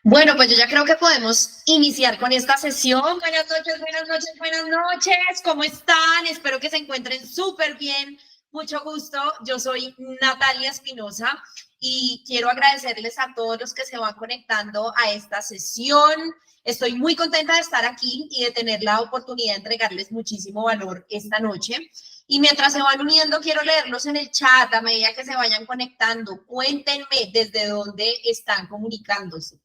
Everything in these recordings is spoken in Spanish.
Bueno, pues yo ya creo que podemos iniciar con esta sesión. Buenas noches, buenas noches, buenas noches. ¿Cómo están? Espero que se encuentren súper bien. Mucho gusto. Yo soy Natalia Espinosa y quiero agradecerles a todos los que se van conectando a esta sesión. Estoy muy contenta de estar aquí y de tener la oportunidad de entregarles muchísimo valor esta noche. Y mientras se van uniendo, quiero leerlos en el chat a medida que se vayan conectando. Cuéntenme desde dónde están comunicándose,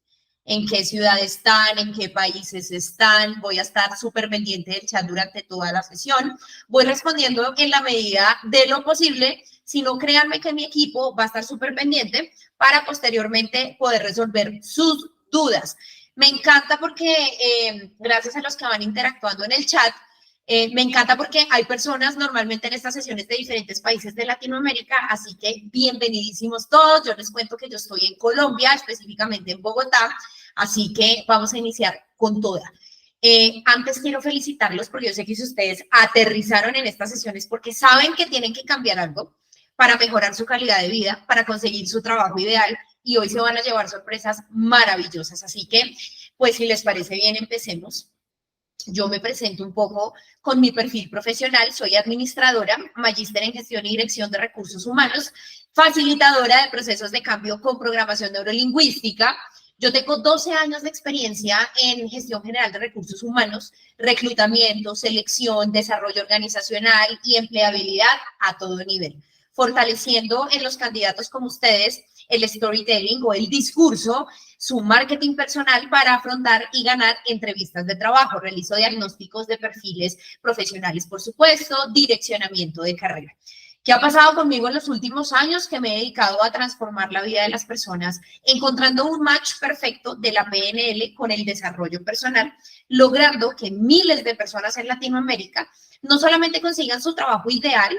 en qué ciudad están, en qué países están. Voy a estar súper pendiente del chat durante toda la sesión. Voy respondiendo en la medida de lo posible. Si no, créanme que mi equipo va a estar súper pendiente para posteriormente poder resolver sus dudas. Me encanta porque gracias a los que van interactuando en el chat, me encanta porque hay personas normalmente en estas sesiones de diferentes países de Latinoamérica, así que bienvenidísimos todos. Yo les cuento que yo estoy en Colombia, específicamente en Bogotá, así que vamos a iniciar con toda. Antes quiero felicitarlos porque yo sé que si ustedes aterrizaron en estas sesiones porque saben que tienen que cambiar algo para mejorar su calidad de vida, para conseguir su trabajo ideal y hoy se van a llevar sorpresas maravillosas. Así que, pues si les parece bien, empecemos. Yo me presento un poco con mi perfil profesional. Soy administradora, magíster en gestión y dirección de recursos humanos, facilitadora de procesos de cambio con programación neurolingüística. Yo tengo 12 años de experiencia en gestión general de recursos humanos, reclutamiento, selección, desarrollo organizacional y empleabilidad a todo nivel, fortaleciendo en los candidatos como ustedes el storytelling o el discurso, su marketing personal para afrontar y ganar entrevistas de trabajo. Realizo diagnósticos de perfiles profesionales, por supuesto, direccionamiento de carrera. ¿Qué ha pasado conmigo en los últimos años? Que me he dedicado a transformar la vida de las personas, encontrando un match perfecto de la PNL con el desarrollo personal, logrando que miles de personas en Latinoamérica no solamente consigan su trabajo ideal,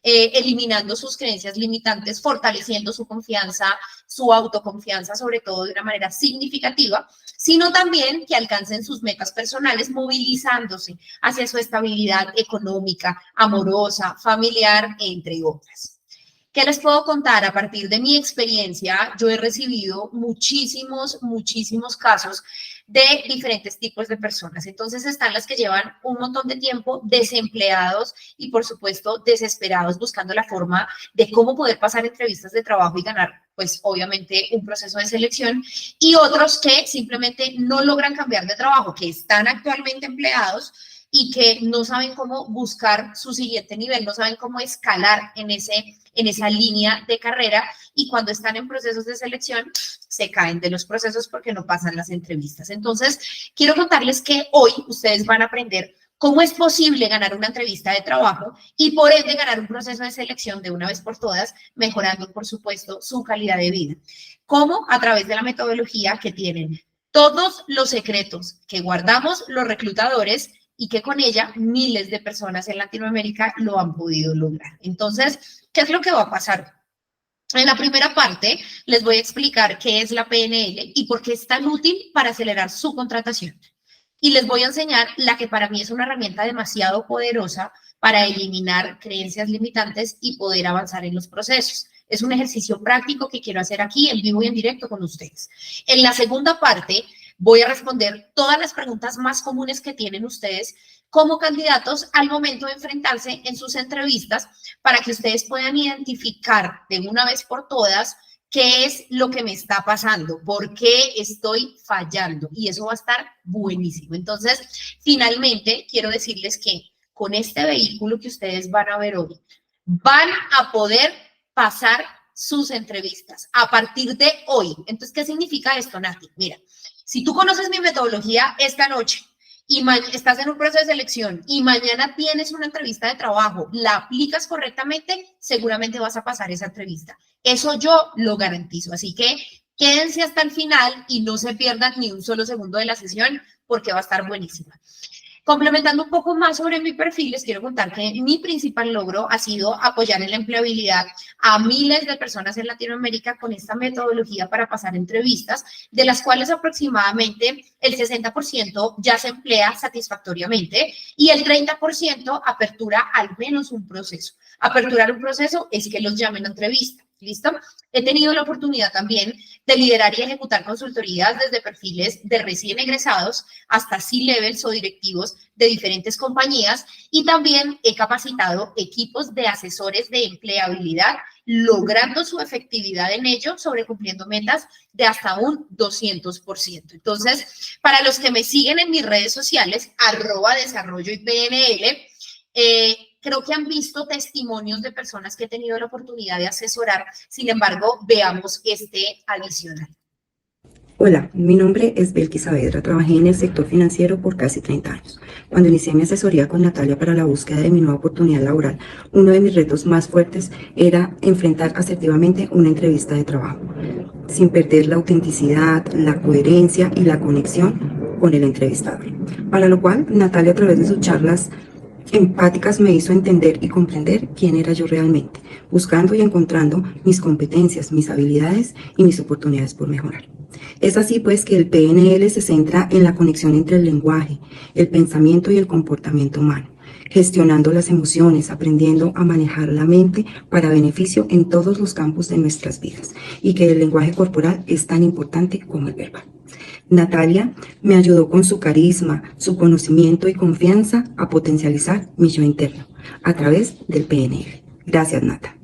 eliminando sus creencias limitantes, fortaleciendo su confianza, su autoconfianza, sobre todo de una manera significativa, sino también que alcancen sus metas personales movilizándose hacia su estabilidad económica, amorosa, familiar, entre otras. ¿Qué les puedo contar? A partir de mi experiencia, yo he recibido muchísimos casos de diferentes tipos de personas. Entonces están las que llevan un montón de tiempo desempleados y por supuesto desesperados buscando la forma de cómo poder pasar entrevistas de trabajo y ganar pues obviamente un proceso de selección, y otros que simplemente no logran cambiar de trabajo, que están actualmente empleados y que no saben cómo buscar su siguiente nivel, no saben cómo escalar en esa línea de carrera, y cuando están en procesos de selección se caen de los procesos porque no pasan las entrevistas. Entonces, quiero contarles que hoy ustedes van a aprender cómo es posible ganar una entrevista de trabajo y por ende ganar un proceso de selección de una vez por todas, mejorando, por supuesto, su calidad de vida. ¿Cómo? A través de la metodología que tienen todos los secretos que guardamos los reclutadores y que con ella miles de personas en Latinoamérica lo han podido lograr. Entonces, ¿qué es lo que va a pasar? En la primera parte les voy a explicar qué es la PNL y por qué es tan útil para acelerar su contratación. Y les voy a enseñar la que para mí es una herramienta demasiado poderosa para eliminar creencias limitantes y poder avanzar en los procesos. Es un ejercicio práctico que quiero hacer aquí en vivo y en directo con ustedes. En la segunda parte voy a responder todas las preguntas más comunes que tienen ustedes como candidatos al momento de enfrentarse en sus entrevistas, para que ustedes puedan identificar de una vez por todas qué es lo que me está pasando, por qué estoy fallando, y eso va a estar buenísimo. Entonces, finalmente, quiero decirles que con este vehículo que ustedes van a ver hoy, van a poder pasar sus entrevistas a partir de hoy. Entonces, ¿qué significa esto, Nati? Mira, si tú conoces mi metodología esta noche y estás en un proceso de selección y mañana tienes una entrevista de trabajo, la aplicas correctamente, seguramente vas a pasar esa entrevista. Eso yo lo garantizo. Así que quédense hasta el final y no se pierdan ni un solo segundo de la sesión porque va a estar buenísima. Complementando un poco más sobre mi perfil, les quiero contar que mi principal logro ha sido apoyar en la empleabilidad a miles de personas en Latinoamérica con esta metodología para pasar entrevistas, de las cuales aproximadamente el 60% ya se emplea satisfactoriamente y el 30% apertura al menos un proceso. Aperturar un proceso es que los llamen a entrevista. ¿Listo? He tenido la oportunidad también de liderar y ejecutar consultorías desde perfiles de recién egresados hasta C-levels o directivos de diferentes compañías y también he capacitado equipos de asesores de empleabilidad, logrando su efectividad en ello, sobrecumpliendo metas de hasta un 200%. Entonces, para los que me siguen en mis redes sociales, @desarrollo y PNL, creo que han visto testimonios de personas que he tenido la oportunidad de asesorar. Sin embargo, veamos este adicional. Hola, mi nombre es Belkis Saavedra. Trabajé en el sector financiero por casi 30 años. Cuando inicié mi asesoría con Natalia para la búsqueda de mi nueva oportunidad laboral, uno de mis retos más fuertes era enfrentar asertivamente una entrevista de trabajo, sin perder la autenticidad, la coherencia y la conexión con el entrevistador. Para lo cual, Natalia, a través de sus charlas empáticas, me hizo entender y comprender quién era yo realmente, buscando y encontrando mis competencias, mis habilidades y mis oportunidades por mejorar. Es así pues que el PNL se centra en la conexión entre el lenguaje, el pensamiento y el comportamiento humano, gestionando las emociones, aprendiendo a manejar la mente para beneficio en todos los campos de nuestras vidas, y que el lenguaje corporal es tan importante como el verbal. Natalia me ayudó con su carisma, su conocimiento y confianza a potencializar mi yo interno a través del PNL. Gracias, Nata.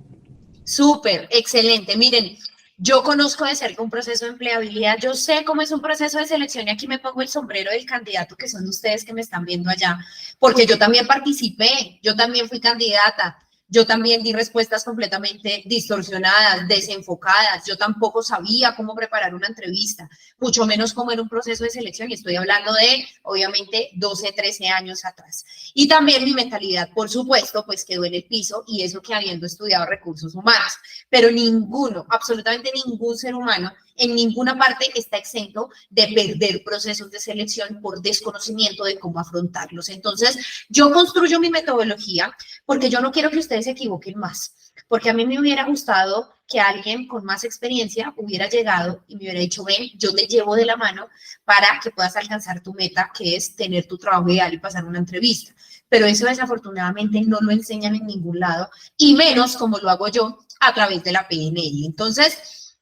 Súper, excelente. Miren, yo conozco de cerca un proceso de empleabilidad, yo sé cómo es un proceso de selección y aquí me pongo el sombrero del candidato que son ustedes que me están viendo allá, porque yo también participé, yo también fui candidata, yo también di respuestas completamente distorsionadas, desenfocadas, yo tampoco sabía cómo preparar una entrevista, mucho menos cómo era un proceso de selección y estoy hablando de, obviamente, 12, 13 años atrás. Y también mi mentalidad, por supuesto, pues quedó en el piso y eso que habiendo estudiado recursos humanos, pero ninguno, absolutamente ningún ser humano en ninguna parte está exento de perder procesos de selección por desconocimiento de cómo afrontarlos. Entonces, yo construyo mi metodología porque yo no quiero que ustedes se equivoquen más, porque a mí me hubiera gustado que alguien con más experiencia hubiera llegado y me hubiera dicho, ven, yo te llevo de la mano para que puedas alcanzar tu meta, que es tener tu trabajo ideal y pasar una entrevista. Pero eso desafortunadamente no lo enseñan en ningún lado, y menos como lo hago yo a través de la PNL. Entonces,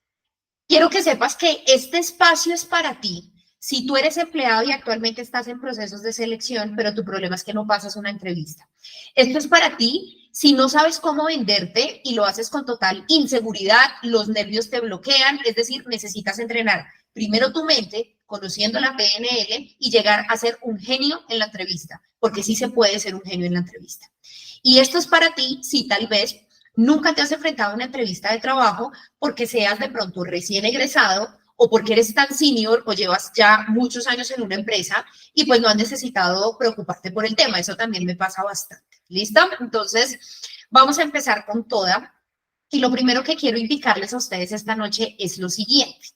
quiero que sepas que este espacio es para ti. Si tú eres empleado y actualmente estás en procesos de selección, pero tu problema es que no pasas una entrevista. Esto es para ti si no sabes cómo venderte y lo haces con total inseguridad, los nervios te bloquean, es decir, necesitas entrenar primero tu mente, conociendo la PNL y llegar a ser un genio en la entrevista, porque sí se puede ser un genio en la entrevista. Y esto es para ti si tal vez nunca te has enfrentado a una entrevista de trabajo porque seas de pronto recién egresado o porque eres tan senior o llevas ya muchos años en una empresa y pues no has necesitado preocuparte por el tema. Eso también me pasa bastante. ¿Listo? Entonces, vamos a empezar con toda. Y lo primero que quiero indicarles a ustedes esta noche es lo siguiente.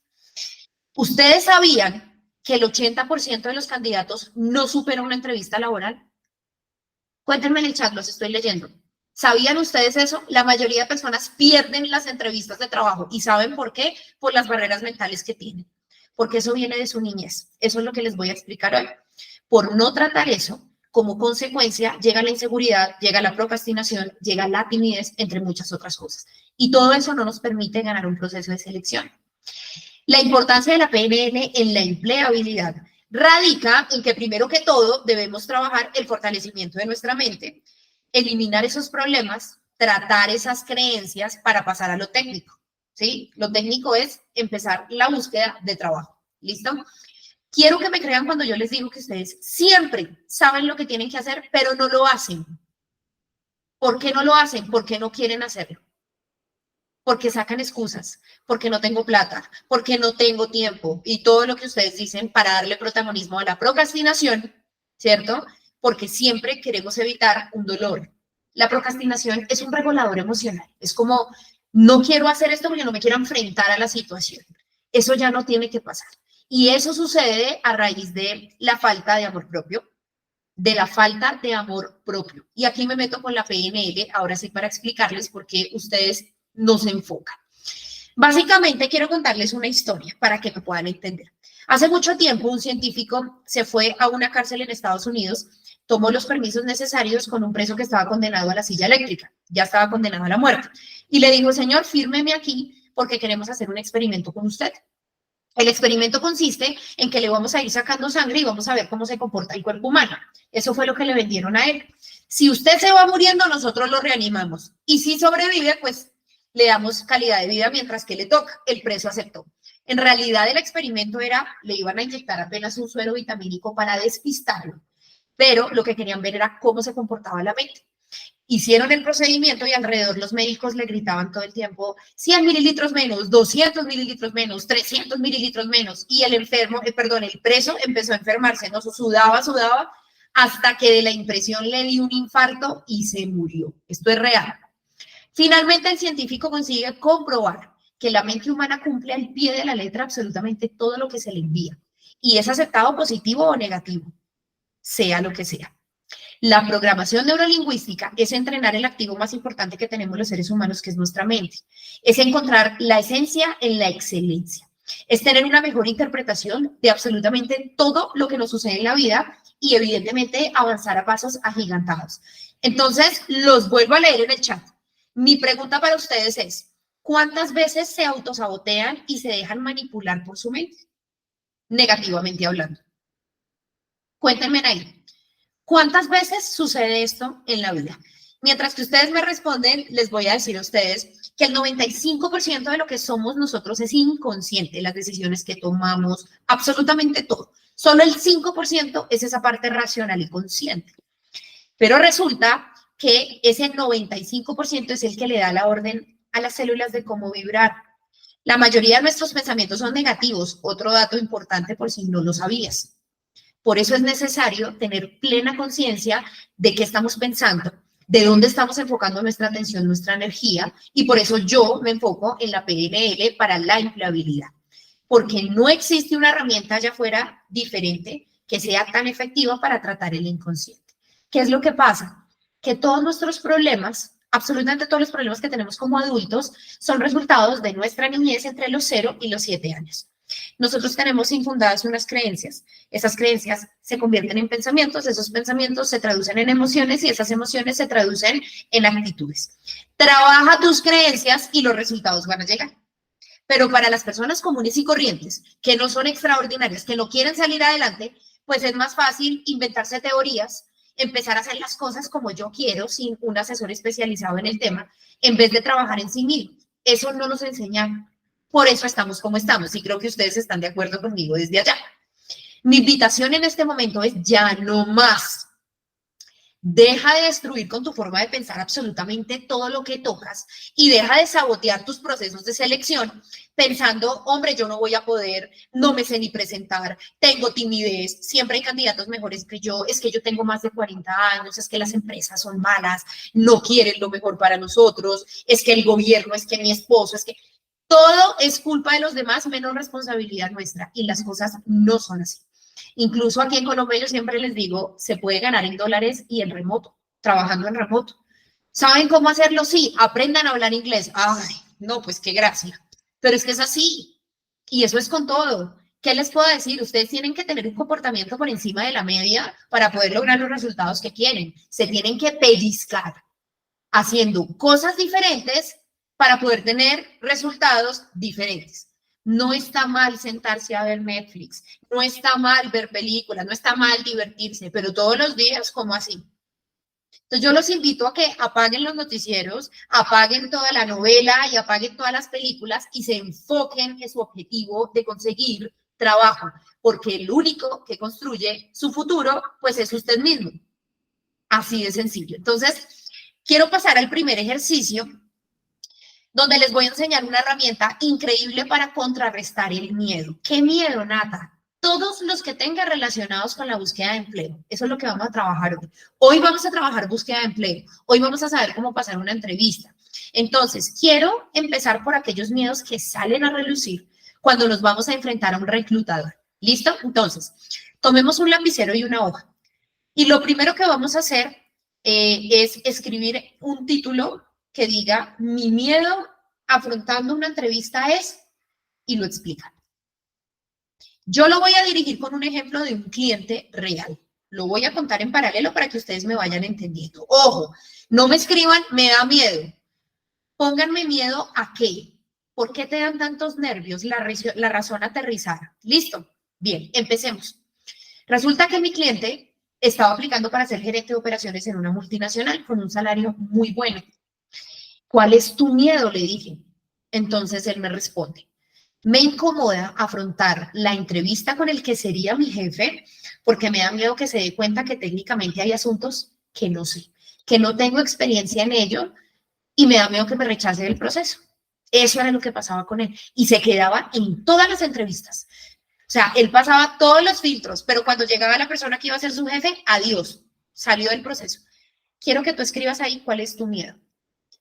¿Ustedes sabían que el 80% de los candidatos no superan una entrevista laboral? Cuéntenme en el chat, los estoy leyendo. ¿Sabían ustedes eso? La mayoría de personas pierden las entrevistas de trabajo. ¿Y saben por qué? Por las barreras mentales que tienen. Porque eso viene de su niñez. Eso es lo que les voy a explicar hoy. Por no tratar eso, como consecuencia, llega la inseguridad, llega la procrastinación, llega la timidez, entre muchas otras cosas. Y todo eso no nos permite ganar un proceso de selección. La importancia de la PNL en la empleabilidad radica en que primero que todo debemos trabajar el fortalecimiento de nuestra mente, eliminar esos problemas, tratar esas creencias para pasar a lo técnico, ¿sí? Lo técnico es empezar la búsqueda de trabajo, ¿listo? Quiero que me crean cuando yo les digo que ustedes siempre saben lo que tienen que hacer, pero no lo hacen. ¿Por qué no lo hacen? Porque no quieren hacerlo. Porque sacan excusas, porque no tengo plata, porque no tengo tiempo y todo lo que ustedes dicen para darle protagonismo a la procrastinación, ¿cierto? Porque siempre queremos evitar un dolor. La procrastinación es un regulador emocional, es como, no quiero hacer esto porque no me quiero enfrentar a la situación. Eso ya no tiene que pasar. Y eso sucede a raíz de la falta de amor propio, de la falta de amor propio. Y aquí me meto con la PNL, ahora sí, para explicarles por qué ustedes no se enfocan. Básicamente quiero contarles una historia para que me puedan entender. Hace mucho tiempo un científico se fue a una cárcel en Estados Unidos tomó los permisos necesarios con un preso que estaba condenado a la silla eléctrica, ya estaba condenado a la muerte, y le dijo, señor, fírmeme aquí porque queremos hacer un experimento con usted. El experimento consiste en que le vamos a ir sacando sangre y vamos a ver cómo se comporta el cuerpo humano. Eso fue lo que le vendieron a él. Si usted se va muriendo, nosotros lo reanimamos. Y si sobrevive, pues le damos calidad de vida mientras que le toca. El preso aceptó. En realidad el experimento era, le iban a inyectar apenas un suero vitamínico para despistarlo, pero lo que querían ver era cómo se comportaba la mente. Hicieron el procedimiento y alrededor los médicos le gritaban todo el tiempo 100 mililitros menos, 200 mililitros menos, 300 mililitros menos, y el el preso empezó a enfermarse, ¿no? Sudaba, hasta que de la impresión le dio un infarto y se murió. Esto es real. Finalmente el científico consigue comprobar que la mente humana cumple al pie de la letra absolutamente todo lo que se le envía, y es aceptado positivo o negativo, sea lo que sea. La programación neurolingüística es entrenar el activo más importante que tenemos los seres humanos, que es nuestra mente. Es encontrar la esencia en la excelencia. Es tener una mejor interpretación de absolutamente todo lo que nos sucede en la vida y evidentemente avanzar a pasos agigantados. Entonces, los vuelvo a leer en el chat. Mi pregunta para ustedes es, ¿cuántas veces se autosabotean y se dejan manipular por su mente? Negativamente hablando. Cuéntenme ahí. ¿Cuántas veces sucede esto en la vida? Mientras que ustedes me responden, les voy a decir a ustedes que el 95% de lo que somos nosotros es inconsciente, las decisiones que tomamos, absolutamente todo. Solo el 5% es esa parte racional y consciente. Pero resulta que ese 95% es el que le da la orden a las células de cómo vibrar. La mayoría de nuestros pensamientos son negativos. Otro dato importante por si no lo sabías. Por eso es necesario tener plena conciencia de qué estamos pensando, de dónde estamos enfocando nuestra atención, nuestra energía, y por eso yo me enfoco en la PNL para la empleabilidad, porque no existe una herramienta allá afuera diferente que sea tan efectiva para tratar el inconsciente. ¿Qué es lo que pasa? Que todos nuestros problemas, absolutamente todos los problemas que tenemos como adultos, son resultados de nuestra niñez entre los 0 y los 7 años. Nosotros tenemos infundadas unas creencias. Esas creencias se convierten en pensamientos, esos pensamientos se traducen en emociones y esas emociones se traducen en actitudes. Trabaja tus creencias y los resultados van a llegar. Pero para las personas comunes y corrientes, que no son extraordinarias, que no quieren salir adelante, pues es más fácil inventarse teorías, empezar a hacer las cosas como yo quiero, sin un asesor especializado en el tema, en vez de trabajar en sí mismo. Eso no nos enseñan. Por eso estamos como estamos, y creo que ustedes están de acuerdo conmigo desde allá. Mi invitación en este momento es ya no más. Deja de destruir con tu forma de pensar absolutamente todo lo que tocas y deja de sabotear tus procesos de selección pensando, hombre, yo no voy a poder, no me sé ni presentar, tengo timidez, siempre hay candidatos mejores que yo, es que yo tengo más de 40 años, es que las empresas son malas, no quieren lo mejor para nosotros, es que el gobierno, es que mi esposo, es que... Todo es culpa de los demás, menos responsabilidad nuestra. Y las cosas no son así. Incluso aquí en Colombia yo siempre les digo, se puede ganar en dólares y en remoto, trabajando en remoto. ¿Saben cómo hacerlo? Sí, aprendan a hablar inglés. Ay, no, pues qué gracia. Pero es que es así. Y eso es con todo. ¿Qué les puedo decir? Ustedes tienen que tener un comportamiento por encima de la media para poder lograr los resultados que quieren. Se tienen que pellizcar haciendo cosas diferentes para poder tener resultados diferentes. No está mal sentarse a ver Netflix, no está mal ver películas, no está mal divertirse, pero todos los días, ¿cómo así? Entonces yo los invito a que apaguen los noticieros, apaguen toda la novela y apaguen todas las películas y se enfoquen en su objetivo de conseguir trabajo, porque el único que construye su futuro, pues es usted mismo. Así de sencillo. Entonces, quiero pasar al primer ejercicio, donde les voy a enseñar una herramienta increíble para contrarrestar el miedo. ¿Qué miedo, Nata? Todos los que tengan relacionados con la búsqueda de empleo. Eso es lo que vamos a trabajar hoy. Hoy vamos a trabajar búsqueda de empleo. Hoy vamos a saber cómo pasar una entrevista. Entonces, quiero empezar por aquellos miedos que salen a relucir cuando nos vamos a enfrentar a un reclutador. ¿Listo? Entonces, tomemos un lapicero y una hoja. Y lo primero que vamos a hacer es escribir un título que diga, mi miedo afrontando una entrevista es, y lo explica. Yo lo voy a dirigir con un ejemplo de un cliente real. lo voy a contar en paralelo para que ustedes me vayan entendiendo. Ojo, no me escriban, me da miedo. Pónganme miedo a qué. ¿Por qué te dan tantos nervios? La razón aterrizada. ¿Listo? Bien, empecemos. Resulta que mi cliente estaba aplicando para ser gerente de operaciones en una multinacional con un salario muy bueno. ¿Cuál es tu miedo? Le dije. Entonces él me responde. Me incomoda afrontar la entrevista con el que sería mi jefe porque me da miedo que se dé cuenta que técnicamente hay asuntos que no sé, que no tengo experiencia en ello y me da miedo que me rechace del proceso. Eso era lo que pasaba con él. Y se quedaba en todas las entrevistas. O sea, él pasaba todos los filtros, pero cuando llegaba la persona que iba a ser su jefe, adiós, salió del proceso. Quiero que tú escribas ahí cuál es tu miedo.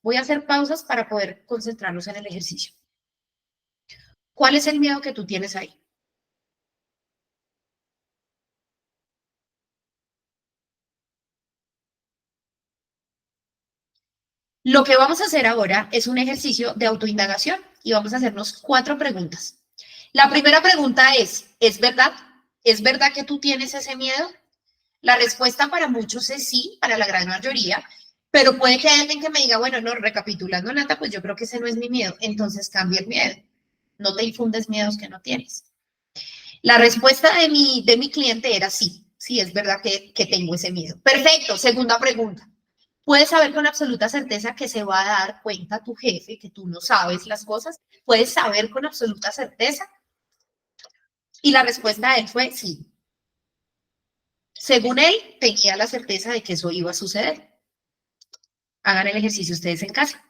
Voy a hacer pausas para poder concentrarnos en el ejercicio. ¿Cuál es el miedo que tú tienes ahí? Lo que vamos a hacer ahora es un ejercicio de autoindagación y vamos a hacernos 4 preguntas. La primera pregunta ¿es verdad? ¿Es verdad que tú tienes ese miedo? La respuesta para muchos es sí, para la gran mayoría, pero puede que haya alguien que me diga, bueno, no, recapitulando, Nata, pues yo creo que ese no es mi miedo. Entonces cambia el miedo. No te infundes miedos que no tienes. La respuesta de mi cliente era sí, sí, es verdad que tengo ese miedo. Perfecto, segunda pregunta. ¿Puedes saber con absoluta certeza que se va a dar cuenta tu jefe que tú no sabes las cosas? ¿Puedes saber con absoluta certeza? Y la respuesta de él fue sí. Según él, tenía la certeza de que eso iba a suceder. Hagan el ejercicio ustedes en casa.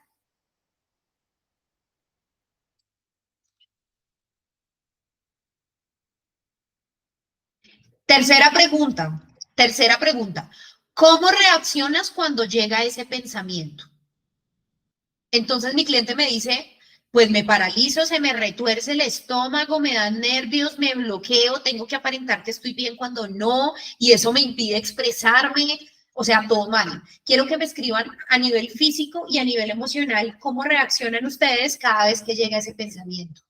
Tercera pregunta. Tercera pregunta. ¿Cómo reaccionas cuando llega ese pensamiento? Entonces mi cliente me dice, pues me paralizo, se me retuerce el estómago, me dan nervios, me bloqueo, tengo que aparentar que estoy bien cuando no, y eso me impide expresarme, o sea, todo mal. Quiero que me escriban a nivel físico y a nivel emocional cómo reaccionan ustedes cada vez que llega ese pensamiento.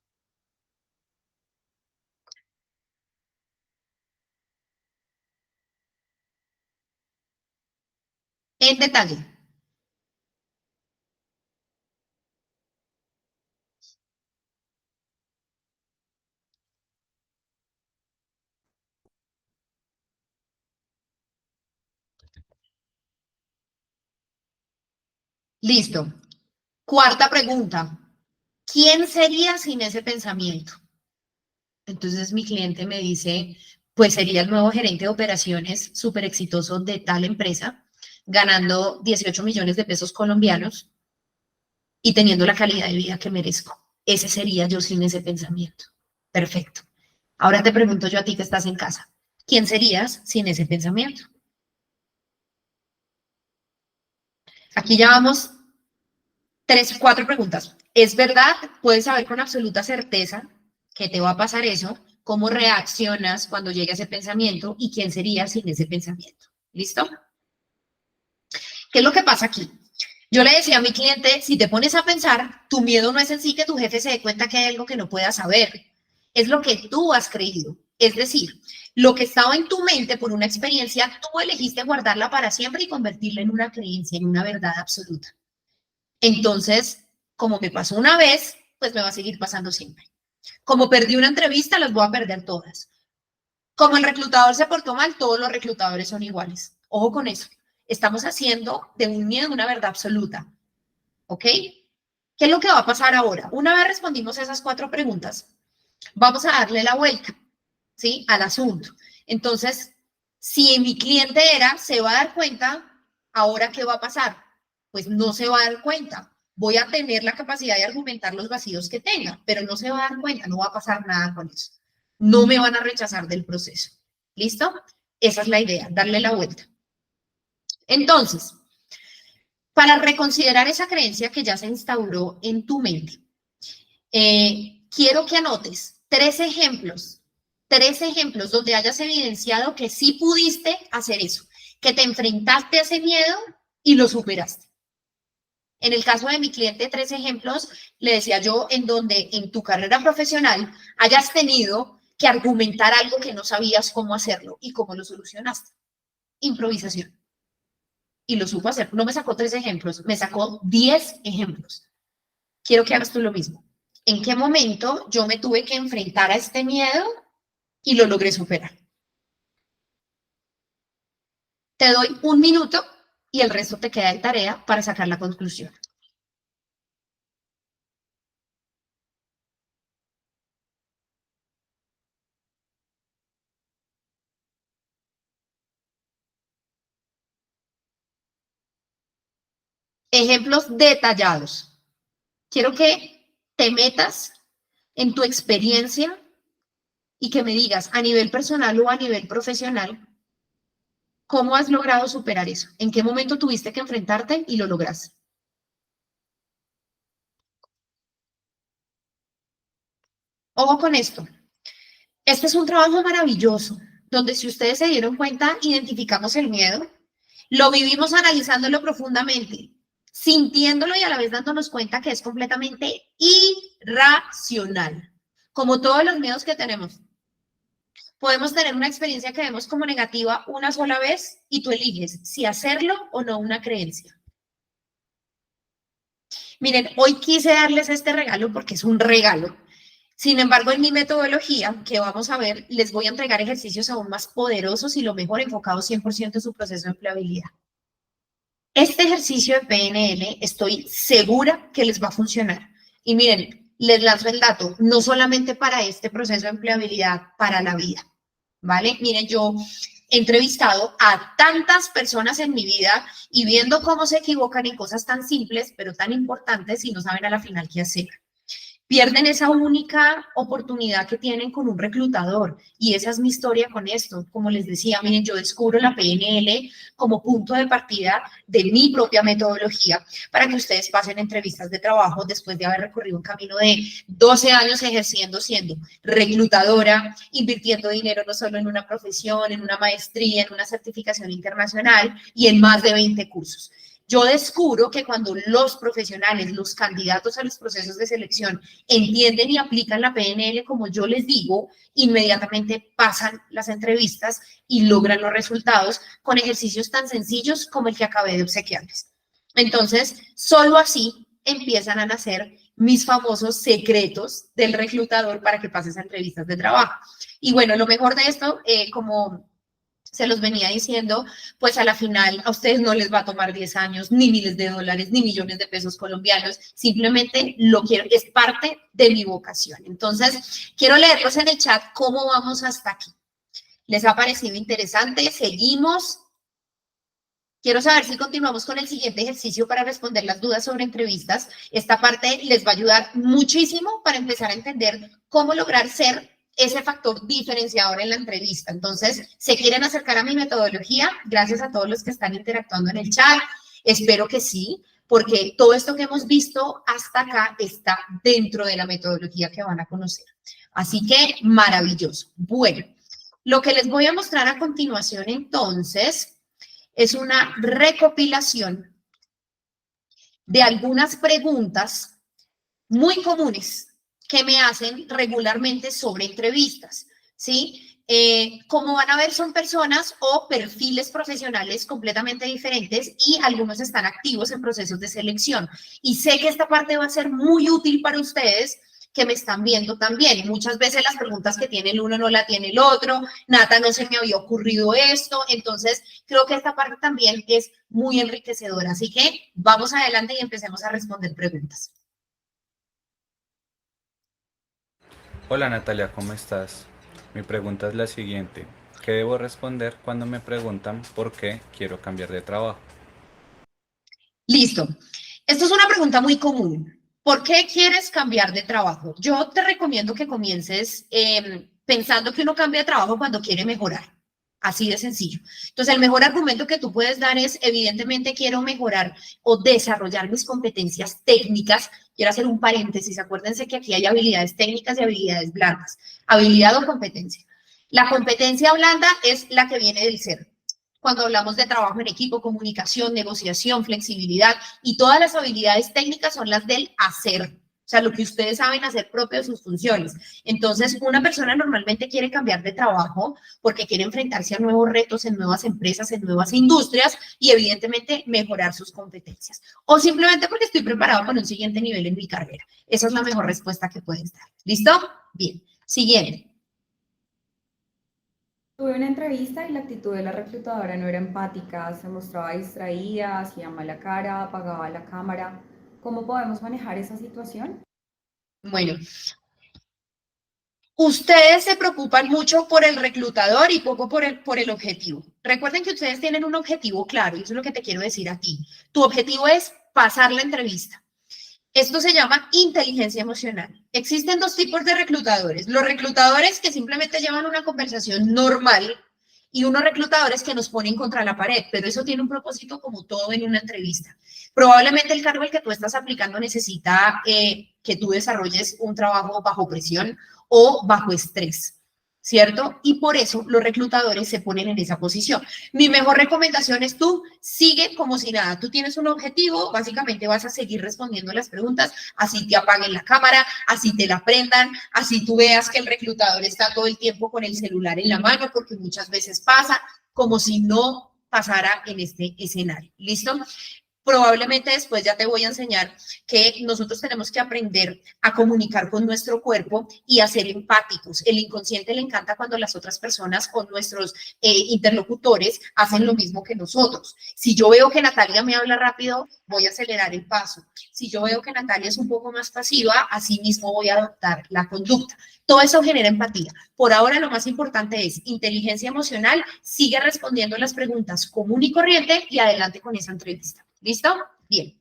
En detalle. Listo. Cuarta pregunta. ¿Quién sería sin ese pensamiento? Entonces mi cliente me dice, pues sería el nuevo gerente de operaciones súper exitoso de tal empresa, ganando 18 millones de pesos colombianos y teniendo la calidad de vida que merezco. Ese sería yo sin ese pensamiento. Perfecto. Ahora te pregunto yo a ti que estás en casa, ¿quién serías sin ese pensamiento? Aquí ya vamos 4 preguntas. ¿Es verdad? ¿Puedes saber con absoluta certeza que te va a pasar eso? ¿Cómo reaccionas cuando llega ese pensamiento? ¿Y quién sería sin ese pensamiento? ¿Listo? ¿Qué es lo que pasa aquí? Yo le decía a mi cliente, si te pones a pensar, tu miedo no es en sí que tu jefe se dé cuenta que hay algo que no puedas saber. Es lo que tú has creído. Es decir, lo que estaba en tu mente por una experiencia, tú elegiste guardarla para siempre y convertirla en una creencia, en una verdad absoluta. Entonces, como me pasó una vez, pues me va a seguir pasando siempre. Como perdí una entrevista, las voy a perder todas. Como el reclutador se portó mal, todos los reclutadores son iguales. Ojo con eso. Estamos haciendo de un miedo una verdad absoluta. ¿Ok? ¿Qué es lo que va a pasar ahora? Una vez respondimos esas 4 preguntas, vamos a darle la vuelta, ¿sí? Al asunto. Entonces, si mi cliente se va a dar cuenta, ¿ahora qué va a pasar? Pues no se va a dar cuenta. Voy a tener la capacidad de argumentar los vacíos que tenga, pero no se va a dar cuenta, no va a pasar nada con eso. No me van a rechazar del proceso. ¿Listo? Esa es la idea, darle la vuelta. Entonces, para reconsiderar esa creencia que ya se instauró en tu mente, quiero que anotes 3 ejemplos donde hayas evidenciado que sí pudiste hacer eso, que te enfrentaste a ese miedo y lo superaste. En el caso de mi cliente, 3 ejemplos, le decía yo, en donde en tu carrera profesional hayas tenido que argumentar algo que no sabías cómo hacerlo y cómo lo solucionaste. improvisación. Y lo supo hacer. No me sacó 3 ejemplos, me sacó 10 ejemplos. Quiero que hagas tú lo mismo. ¿En qué momento yo me tuve que enfrentar a este miedo y lo logré superar? Te doy 1 minuto y el resto te queda de tarea para sacar la conclusión. Ejemplos detallados. Quiero que te metas en tu experiencia y que me digas a nivel personal o a nivel profesional, ¿cómo has logrado superar eso? ¿En qué momento tuviste que enfrentarte y lo lograste? Ojo con esto. Este es un trabajo maravilloso, donde si ustedes se dieron cuenta, identificamos el miedo, lo vivimos analizándolo profundamente, sintiéndolo y a la vez dándonos cuenta que es completamente irracional, como todos los miedos que tenemos. Podemos tener una experiencia que vemos como negativa una sola vez y tú eliges si hacerlo o no una creencia. Miren, hoy quise darles este regalo porque es un regalo. Sin embargo, en mi metodología, que vamos a ver, les voy a entregar ejercicios aún más poderosos y lo mejor enfocados 100% en su proceso de empleabilidad. Este ejercicio de PNL estoy segura que les va a funcionar. Y miren, les lanzo el dato, no solamente para este proceso de empleabilidad, para la vida, ¿vale? Miren, yo he entrevistado a tantas personas en mi vida y viendo cómo se equivocan en cosas tan simples, pero tan importantes y no saben a la final qué hacer. Pierden esa única oportunidad que tienen con un reclutador. Y esa es mi historia con esto. Como les decía, miren, yo descubro la PNL como punto de partida de mi propia metodología para que ustedes pasen entrevistas de trabajo después de haber recorrido un camino de 12 años ejerciendo, siendo reclutadora, invirtiendo dinero no solo en una profesión, en una maestría, en una certificación internacional y en más de 20 cursos. Yo descubro que cuando los profesionales, los candidatos a los procesos de selección entienden y aplican la PNL como yo les digo, inmediatamente pasan las entrevistas y logran los resultados con ejercicios tan sencillos como el que acabé de obsequiarles. Entonces, solo así empiezan a nacer mis famosos secretos del reclutador para que pases a entrevistas de trabajo. Y bueno, lo mejor de esto, como se los venía diciendo, pues a la final a ustedes no les va a tomar 10 años, ni miles de dólares, ni millones de pesos colombianos, simplemente lo quiero, es parte de mi vocación. Entonces, quiero leerlos en el chat cómo vamos hasta aquí. ¿Les ha parecido interesante? ¿Seguimos? Quiero saber si continuamos con el siguiente ejercicio para responder las dudas sobre entrevistas. Esta parte les va a ayudar muchísimo para empezar a entender cómo lograr ser ese factor diferenciador en la entrevista. Entonces, ¿se quieren acercar a mi metodología? Gracias a todos los que están interactuando en el chat. Espero que sí, porque todo esto que hemos visto hasta acá está dentro de la metodología que van a conocer. Así que, maravilloso. Bueno, lo que les voy a mostrar a continuación, entonces, es una recopilación de algunas preguntas muy comunes que me hacen regularmente sobre entrevistas, ¿sí? Como van a ver, son personas o perfiles profesionales completamente diferentes y algunos están activos en procesos de selección. Y sé que esta parte va a ser muy útil para ustedes que me están viendo también. Muchas veces las preguntas que tiene el uno no la tiene el otro. Nata, no se me había ocurrido esto. Entonces, creo que esta parte también es muy enriquecedora. Así que vamos adelante y empecemos a responder preguntas. Hola Natalia, ¿cómo estás? Mi pregunta es la siguiente. ¿Qué debo responder cuando me preguntan por qué quiero cambiar de trabajo? Listo. Esto es una pregunta muy común. ¿Por qué quieres cambiar de trabajo? Yo te recomiendo que comiences pensando que uno cambia de trabajo cuando quiere mejorar. Así de sencillo. Entonces, el mejor argumento que tú puedes dar es, evidentemente, quiero mejorar o desarrollar mis competencias técnicas. Quiero hacer un paréntesis. Acuérdense que aquí hay habilidades técnicas y habilidades blandas. Habilidad o competencia. La competencia blanda es la que viene del ser. Cuando hablamos de trabajo en equipo, comunicación, negociación, flexibilidad y todas las habilidades técnicas son las del hacer. O sea, lo que ustedes saben hacer propio de sus funciones. Entonces, una persona normalmente quiere cambiar de trabajo porque quiere enfrentarse a nuevos retos en nuevas empresas, en nuevas industrias y evidentemente mejorar sus competencias. O simplemente porque estoy preparado para un siguiente nivel en mi carrera. Esa es la mejor respuesta que puedes dar. ¿Listo? Bien. Siguiente. Tuve una entrevista y la actitud de la reclutadora no era empática, se mostraba distraída, hacía mala cara, apagaba la cámara. ¿Cómo podemos manejar esa situación? Bueno, ustedes se preocupan mucho por el reclutador y poco por el objetivo. Recuerden que ustedes tienen un objetivo claro y eso es lo que te quiero decir a ti. Tu objetivo es pasar la entrevista. Esto se llama inteligencia emocional. Existen dos tipos de reclutadores. Los reclutadores que simplemente llevan una conversación normal y unos reclutadores que nos ponen contra la pared, pero eso tiene un propósito como todo en una entrevista. Probablemente el cargo al que tú estás aplicando necesita que tú desarrolles un trabajo bajo presión o bajo estrés, ¿cierto? Y por eso los reclutadores se ponen en esa posición. Mi mejor recomendación es tú sigue como si nada. Tú tienes un objetivo, básicamente vas a seguir respondiendo las preguntas, así te apaguen la cámara, así te la prendan, así tú veas que el reclutador está todo el tiempo con el celular en la mano, porque muchas veces pasa como si no pasara en este escenario. ¿Listo? Probablemente después ya te voy a enseñar que nosotros tenemos que aprender a comunicar con nuestro cuerpo y a ser empáticos. El inconsciente le encanta cuando las otras personas o nuestros interlocutores hacen lo mismo que nosotros. Si yo veo que Natalia me habla rápido, voy a acelerar el paso. Si yo veo que Natalia es un poco más pasiva, así mismo voy a adoptar la conducta. Todo eso genera empatía. Por ahora lo más importante es inteligencia emocional, sigue respondiendo las preguntas común y corriente y adelante con esa entrevista. ¿Listo? Bien.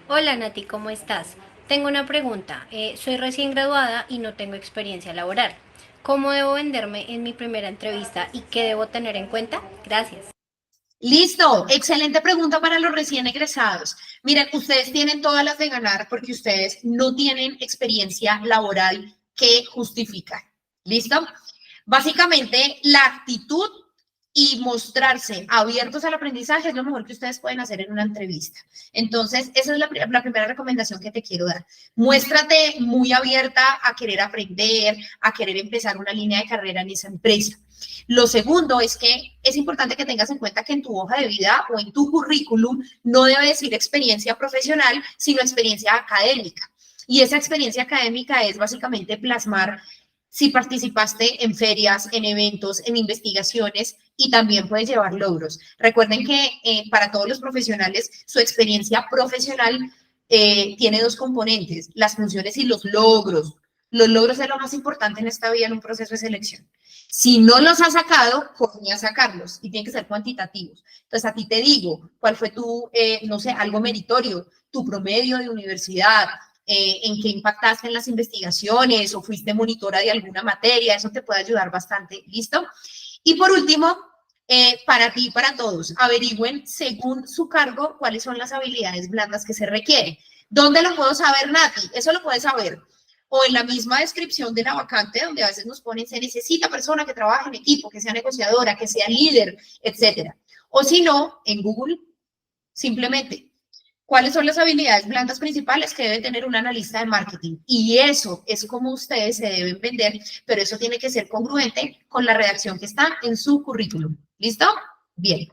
Hola Nati, ¿cómo estás? Tengo una pregunta. Soy recién graduada y no tengo experiencia laboral. ¿Cómo debo venderme en mi primera entrevista y qué debo tener en cuenta? Gracias. Listo, excelente pregunta para los recién egresados. Miren, ustedes tienen todas las de ganar porque ustedes no tienen experiencia laboral que justificar. ¿Listo? Básicamente, la actitud y mostrarse abiertos al aprendizaje es lo mejor que ustedes pueden hacer en una entrevista. Entonces, esa es la primera recomendación que te quiero dar. Muéstrate muy abierta a querer aprender, a querer empezar una línea de carrera en esa empresa. Lo segundo es que es importante que tengas en cuenta que en tu hoja de vida o en tu currículum no debe decir experiencia profesional, sino experiencia académica. Y esa experiencia académica es básicamente plasmar si participaste en ferias, en eventos, en investigaciones y también puedes llevar logros. Recuerden que para todos los profesionales, su experiencia profesional tiene dos componentes, las funciones y los logros. Los logros es lo más importante en esta vida en un proceso de selección. Si no los has sacado, ponme a sacarlos y tienen que ser cuantitativos. Entonces, a ti te digo, ¿cuál fue tu, no sé, algo meritorio, tu promedio de universidad, en qué impactaste en las investigaciones o fuiste monitora de alguna materia? Eso te puede ayudar bastante, ¿listo? Y por último, para ti y para todos, averigüen según su cargo cuáles son las habilidades blandas que se requieren. ¿Dónde lo puedo saber, Nati? Eso lo puedes saber o en la misma descripción de la vacante, donde a veces nos ponen, se necesita persona que trabaje en equipo, que sea negociadora, que sea líder, etcétera. O si no, en Google, simplemente, ¿cuáles son las habilidades blandas principales que debe tener un analista de marketing? Y eso es como ustedes se deben vender, pero eso tiene que ser congruente con la redacción que está en su currículum. ¿Listo? Bien.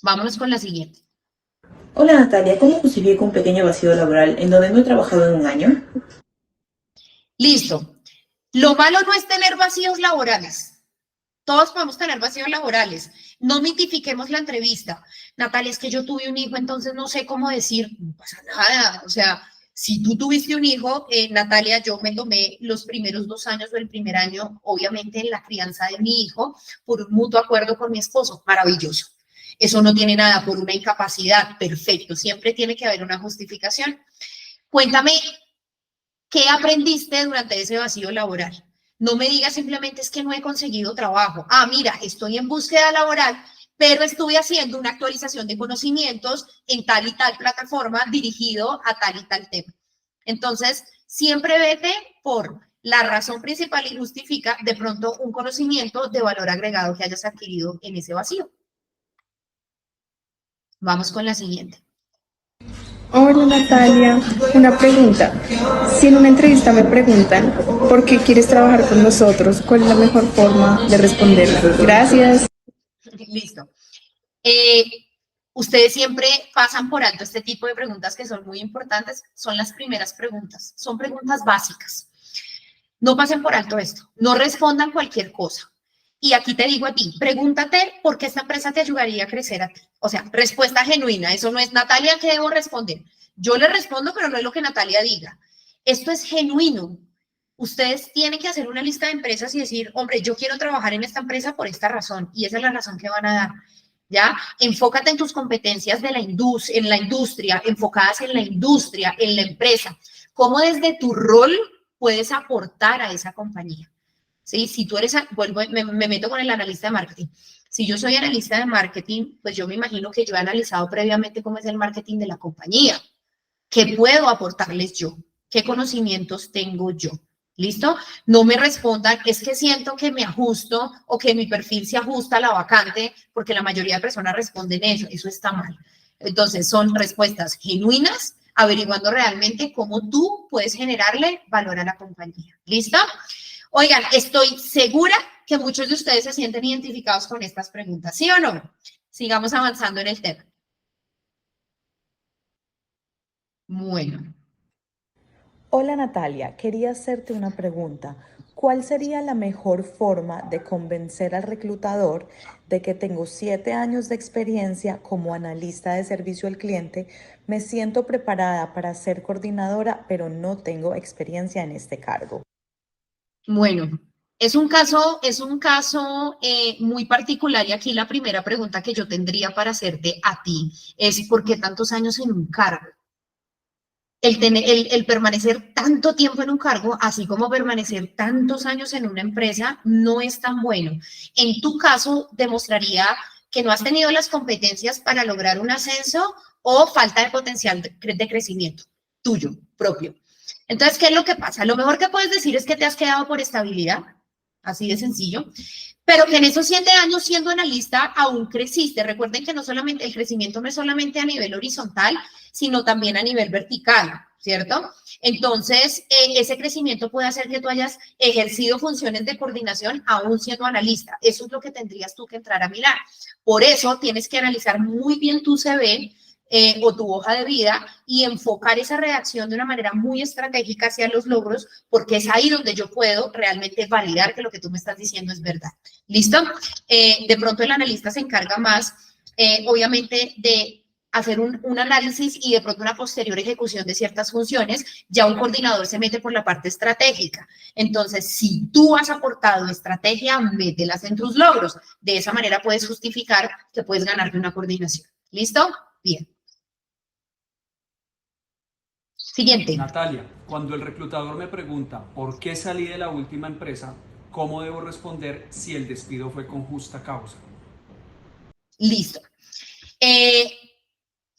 Vámonos con la siguiente. Hola Natalia, ¿cómo justifico un pequeño vacío laboral en donde no he trabajado en un año? Listo. Lo malo no es tener vacíos laborales. Todos podemos tener vacíos laborales. No mitifiquemos la entrevista. Natalia, es que yo tuve un hijo, entonces no sé cómo decir, no pasa nada. O sea, si tú tuviste un hijo, Natalia, yo me tomé los primeros 2 años o el primer año, obviamente, en la crianza de mi hijo, por un mutuo acuerdo con mi esposo. Maravilloso. Eso no tiene nada por una incapacidad. Perfecto. Siempre tiene que haber una justificación. Cuéntame, ¿qué aprendiste durante ese vacío laboral? No me digas simplemente es que no he conseguido trabajo. Ah, mira, estoy en búsqueda laboral, pero estuve haciendo una actualización de conocimientos en tal y tal plataforma dirigido a tal y tal tema. Entonces, siempre vete por la razón principal y justifica de pronto un conocimiento de valor agregado que hayas adquirido en ese vacío. Vamos con la siguiente. Hola Natalia, una pregunta. Si en una entrevista me preguntan por qué quieres trabajar con nosotros, ¿cuál es la mejor forma de responderla? Gracias. Listo. Eh, Ustedes siempre pasan por alto este tipo de preguntas que son muy importantes. Son las primeras preguntas. Son preguntas básicas. No pasen por alto esto. No respondan cualquier cosa. Y aquí te digo a ti, pregúntate por qué esta empresa te ayudaría a crecer a ti. O sea, respuesta genuina. Eso no es, Natalia, ¿qué debo responder? Yo le respondo, pero no es lo que Natalia diga. Esto es genuino. Ustedes tienen que hacer una lista de empresas y decir, hombre, yo quiero trabajar en esta empresa por esta razón. Y esa es la razón que van a dar. ¿Ya? Enfócate en tus competencias de en la industria, enfocadas en la industria, en la empresa. ¿Cómo desde tu rol puedes aportar a esa compañía? ¿Sí? Si tú eres, vuelvo, me meto con el analista de marketing. Si yo soy analista de marketing, pues yo me imagino que yo he analizado previamente cómo es el marketing de la compañía. ¿Qué puedo aportarles yo? ¿Qué conocimientos tengo yo? ¿Listo? No me respondan, es que siento que me ajusto o que mi perfil se ajusta a la vacante, porque la mayoría de personas responden eso está mal. Entonces, son respuestas genuinas, averiguando realmente cómo tú puedes generarle valor a la compañía. ¿Listo? Oigan, estoy segura que muchos de ustedes se sienten identificados con estas preguntas, ¿sí o no? Sigamos avanzando en el tema. Bueno. Hola Natalia, quería hacerte una pregunta. ¿Cuál sería la mejor forma de convencer al reclutador de que tengo 7 años de experiencia como analista de servicio al cliente? Me siento preparada para ser coordinadora, pero no tengo experiencia en este cargo. Bueno, es un caso muy particular y aquí la primera pregunta que yo tendría para hacerte a ti es ¿por qué tantos años en un cargo? El permanecer tanto tiempo en un cargo, así como permanecer tantos años en una empresa, no es tan bueno. En tu caso, demostraría que no has tenido las competencias para lograr un ascenso o falta de potencial de crecimiento tuyo, propio. Entonces, ¿qué es lo que pasa? Lo mejor que puedes decir es que te has quedado por estabilidad, así de sencillo, pero que en esos 7 años siendo analista aún creciste. Recuerden que no solamente el crecimiento no es solamente a nivel horizontal, sino también a nivel vertical, ¿cierto? Entonces, ese crecimiento puede hacer que tú hayas ejercido funciones de coordinación aún siendo analista. Eso es lo que tendrías tú que entrar a mirar. Por eso tienes que analizar muy bien tu CV, o tu hoja de vida y enfocar esa redacción de una manera muy estratégica hacia los logros, porque es ahí donde yo puedo realmente validar que lo que tú me estás diciendo es verdad. ¿Listo? De pronto el analista se encarga más, obviamente, de hacer un análisis y de pronto una posterior ejecución de ciertas funciones, ya un coordinador se mete por la parte estratégica. Entonces, si tú has aportado estrategia, mételas en tus logros. De esa manera puedes justificar que puedes ganarte una coordinación. ¿Listo? Bien. Siguiente. Natalia, cuando el reclutador me pregunta por qué salí de la última empresa, ¿cómo debo responder si el despido fue con justa causa? Listo.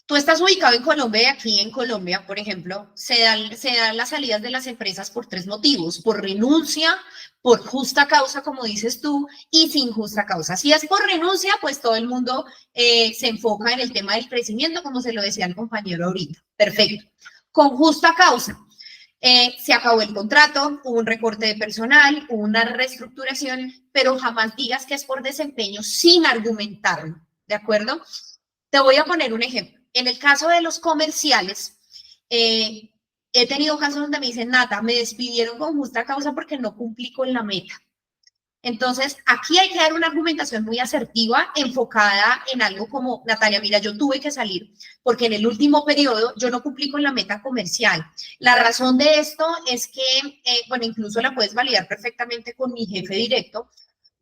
Tú estás ubicado en Colombia y aquí en Colombia, por ejemplo, se dan las salidas de las empresas por 3 motivos: por renuncia, por justa causa, como dices tú, y sin justa causa. Si es por renuncia, pues todo el mundo se enfoca en el tema del crecimiento, como se lo decía el compañero ahorita. Perfecto. Con justa causa. Se acabó el contrato, hubo un recorte de personal, hubo una reestructuración, pero jamás digas que es por desempeño sin argumentarlo, ¿de acuerdo? Te voy a poner un ejemplo. En el caso de los comerciales, he tenido casos donde me dicen, Nata, me despidieron con justa causa porque no cumplí con la meta. Entonces, aquí hay que dar una argumentación muy asertiva, enfocada en algo como, Natalia, mira, yo tuve que salir porque en el último periodo yo no cumplí con la meta comercial. La razón de esto es que, bueno, incluso la puedes validar perfectamente con mi jefe directo,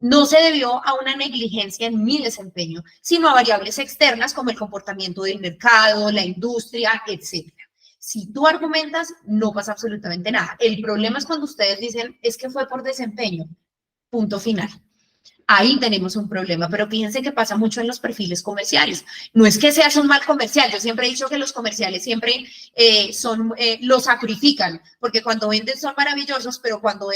no se debió a una negligencia en mi desempeño, sino a variables externas como el comportamiento del mercado, la industria, etc. Si tú argumentas, no pasa absolutamente nada. El problema es cuando ustedes dicen, es que fue por desempeño. Punto final. ahí tenemos un problema. Pero fíjense que pasa mucho en los perfiles comerciales. No es que seas un mal comercial, yo siempre he dicho que los comerciales siempre lo sacrifican, porque cuando venden son maravillosos, pero cuando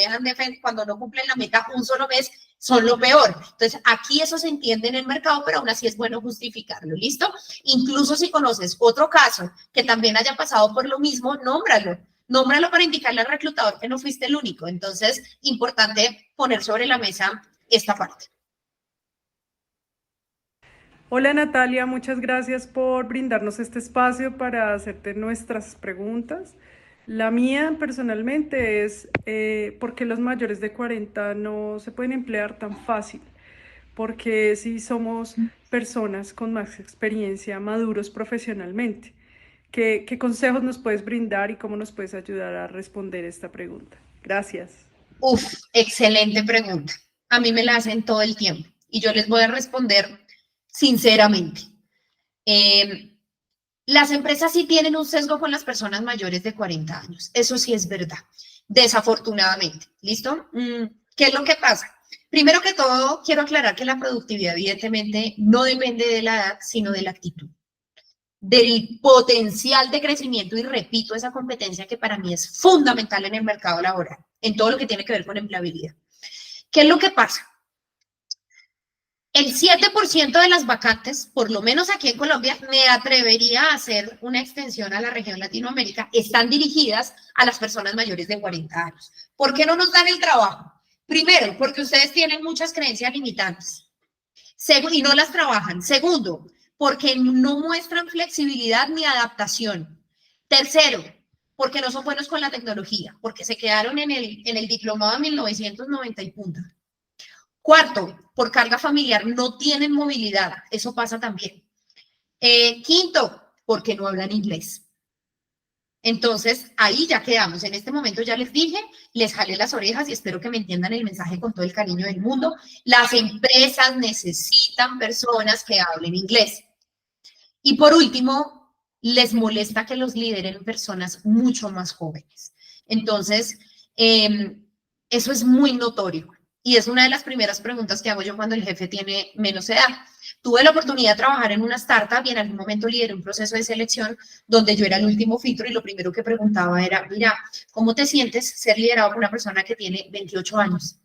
cuando no cumplen la meta un solo mes, son lo peor. Entonces, aquí eso se entiende en el mercado, pero aún así es bueno justificarlo, ¿listo? Incluso si conoces otro caso que también haya pasado por lo mismo, nómbralo. Nómbralo para indicarle al reclutador que no fuiste el único. Entonces, importante poner sobre la mesa esta parte. Hola Natalia, muchas gracias por brindarnos este espacio para hacerte nuestras preguntas. La mía personalmente es ¿por qué los mayores de 40 no se pueden emplear tan fácil? Porque si somos personas con más experiencia, maduros profesionalmente, ¿qué consejos nos puedes brindar y cómo nos puedes ayudar a responder esta pregunta? Gracias. Excelente pregunta. A mí me la hacen todo el tiempo y yo les voy a responder sinceramente. Las empresas sí tienen un sesgo con las personas mayores de 40 años. Eso sí es verdad, desafortunadamente. ¿Listo? ¿Qué es lo que pasa? Primero que todo, quiero aclarar que la productividad evidentemente no depende de la edad, sino de la actitud, del potencial de crecimiento y repito esa competencia que para mí es fundamental en el mercado laboral, en todo lo que tiene que ver con empleabilidad. ¿Qué es lo que pasa? El 7% de las vacantes, por lo menos aquí en Colombia, me atrevería a hacer una extensión a la región Latinoamérica, están dirigidas a las personas mayores de 40 años. ¿Por qué no nos dan el trabajo? Primero, porque ustedes tienen muchas creencias limitantes y no las trabajan. Segundo, porque no muestran flexibilidad ni adaptación. Tercero, porque no son buenos con la tecnología, porque se quedaron en el diplomado de 1990 y punta. Cuarto, por carga familiar, no tienen movilidad, eso pasa también. Quinto, porque no hablan inglés. Entonces, ahí ya quedamos. En este momento ya les dije, les jalé las orejas y espero que me entiendan el mensaje con todo el cariño del mundo. Las empresas necesitan personas que hablen inglés. Y por último, les molesta que los lideren personas mucho más jóvenes. Entonces, eso es muy notorio. Y es una de las primeras preguntas que hago yo cuando el jefe tiene menos edad. Tuve la oportunidad de trabajar en una startup y en algún momento lideré un proceso de selección donde yo era el último filtro y lo primero que preguntaba era, mira, ¿cómo te sientes ser liderado por una persona que tiene 28 años?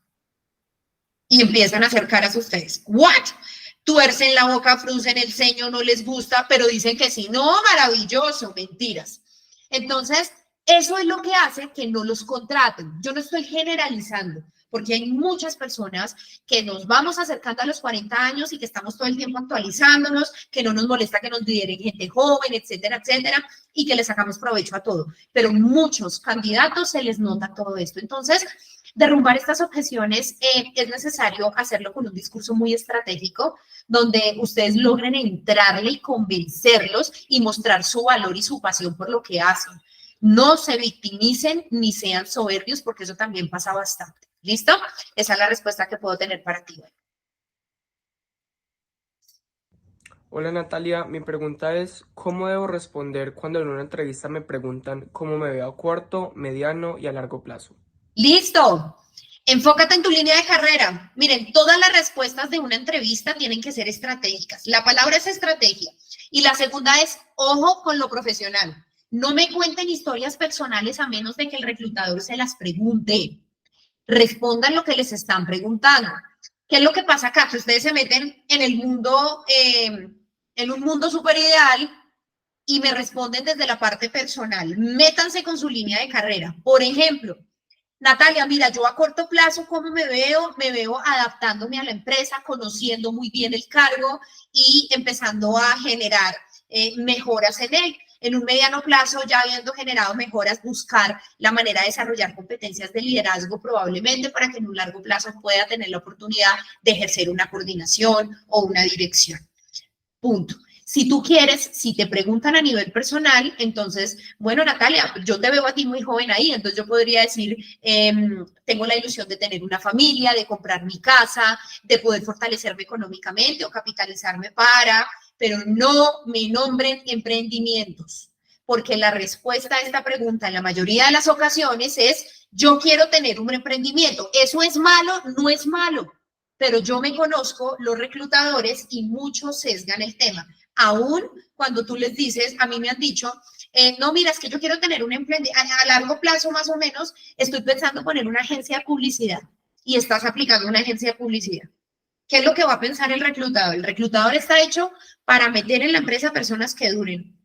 Y empiezan a hacer caras a ustedes. ¿What? Tuercen la boca, fruncen el ceño, no les gusta, pero dicen que sí. No, maravilloso, mentiras. Entonces, eso es lo que hace que no los contraten. Yo no estoy generalizando, porque hay muchas personas que nos vamos acercando a los 40 años y que estamos todo el tiempo actualizándonos, que no nos molesta que nos lideren gente joven, etcétera, etcétera, y que le sacamos provecho a todo. Pero muchos candidatos se les nota todo esto. Entonces, derrumbar estas objeciones es necesario hacerlo con un discurso muy estratégico, donde ustedes logren entrarle y convencerlos y mostrar su valor y su pasión por lo que hacen. No se victimicen ni sean soberbios, porque eso también pasa bastante. ¿Listo? Esa es la respuesta que puedo tener para ti. Hola Natalia, mi pregunta es, ¿cómo debo responder cuando en una entrevista me preguntan cómo me veo a corto, mediano y a largo plazo? ¡Listo! Enfócate en tu línea de carrera. Miren, todas las respuestas de una entrevista tienen que ser estratégicas. La palabra es estrategia. Y la segunda es, ojo con lo profesional. No me cuenten historias personales a menos de que el reclutador se las pregunte. Respondan lo que les están preguntando. ¿Qué es lo que pasa acá? Que ustedes se meten en el mundo, en un mundo súper ideal y me responden desde la parte personal. Métanse con su línea de carrera. Por ejemplo, Natalia, mira, yo a corto plazo, ¿cómo me veo? Me veo adaptándome a la empresa, conociendo muy bien el cargo y empezando a generar mejoras en él. En un mediano plazo, ya habiendo generado mejoras, buscar la manera de desarrollar competencias de liderazgo probablemente para que en un largo plazo pueda tener la oportunidad de ejercer una coordinación o una dirección. Punto. Si tú quieres, si te preguntan a nivel personal, entonces, bueno, Natalia, yo te veo a ti muy joven ahí, entonces yo podría decir, tengo la ilusión de tener una familia, de comprar mi casa, de poder fortalecerme económicamente o capitalizarme pero no me nombren emprendimientos, porque la respuesta a esta pregunta en la mayoría de las ocasiones es, yo quiero tener un emprendimiento. ¿Eso es malo? No es malo. pero yo me conozco los reclutadores y muchos sesgan el tema. Aún cuando tú les dices, a mí me han dicho, no, mira, es que yo quiero tener un emprendimiento, a largo plazo más o menos, estoy pensando poner una agencia de publicidad y estás aplicando una agencia de publicidad. ¿Qué es lo que va a pensar el reclutador? El reclutador está hecho para meter en la empresa personas que duren,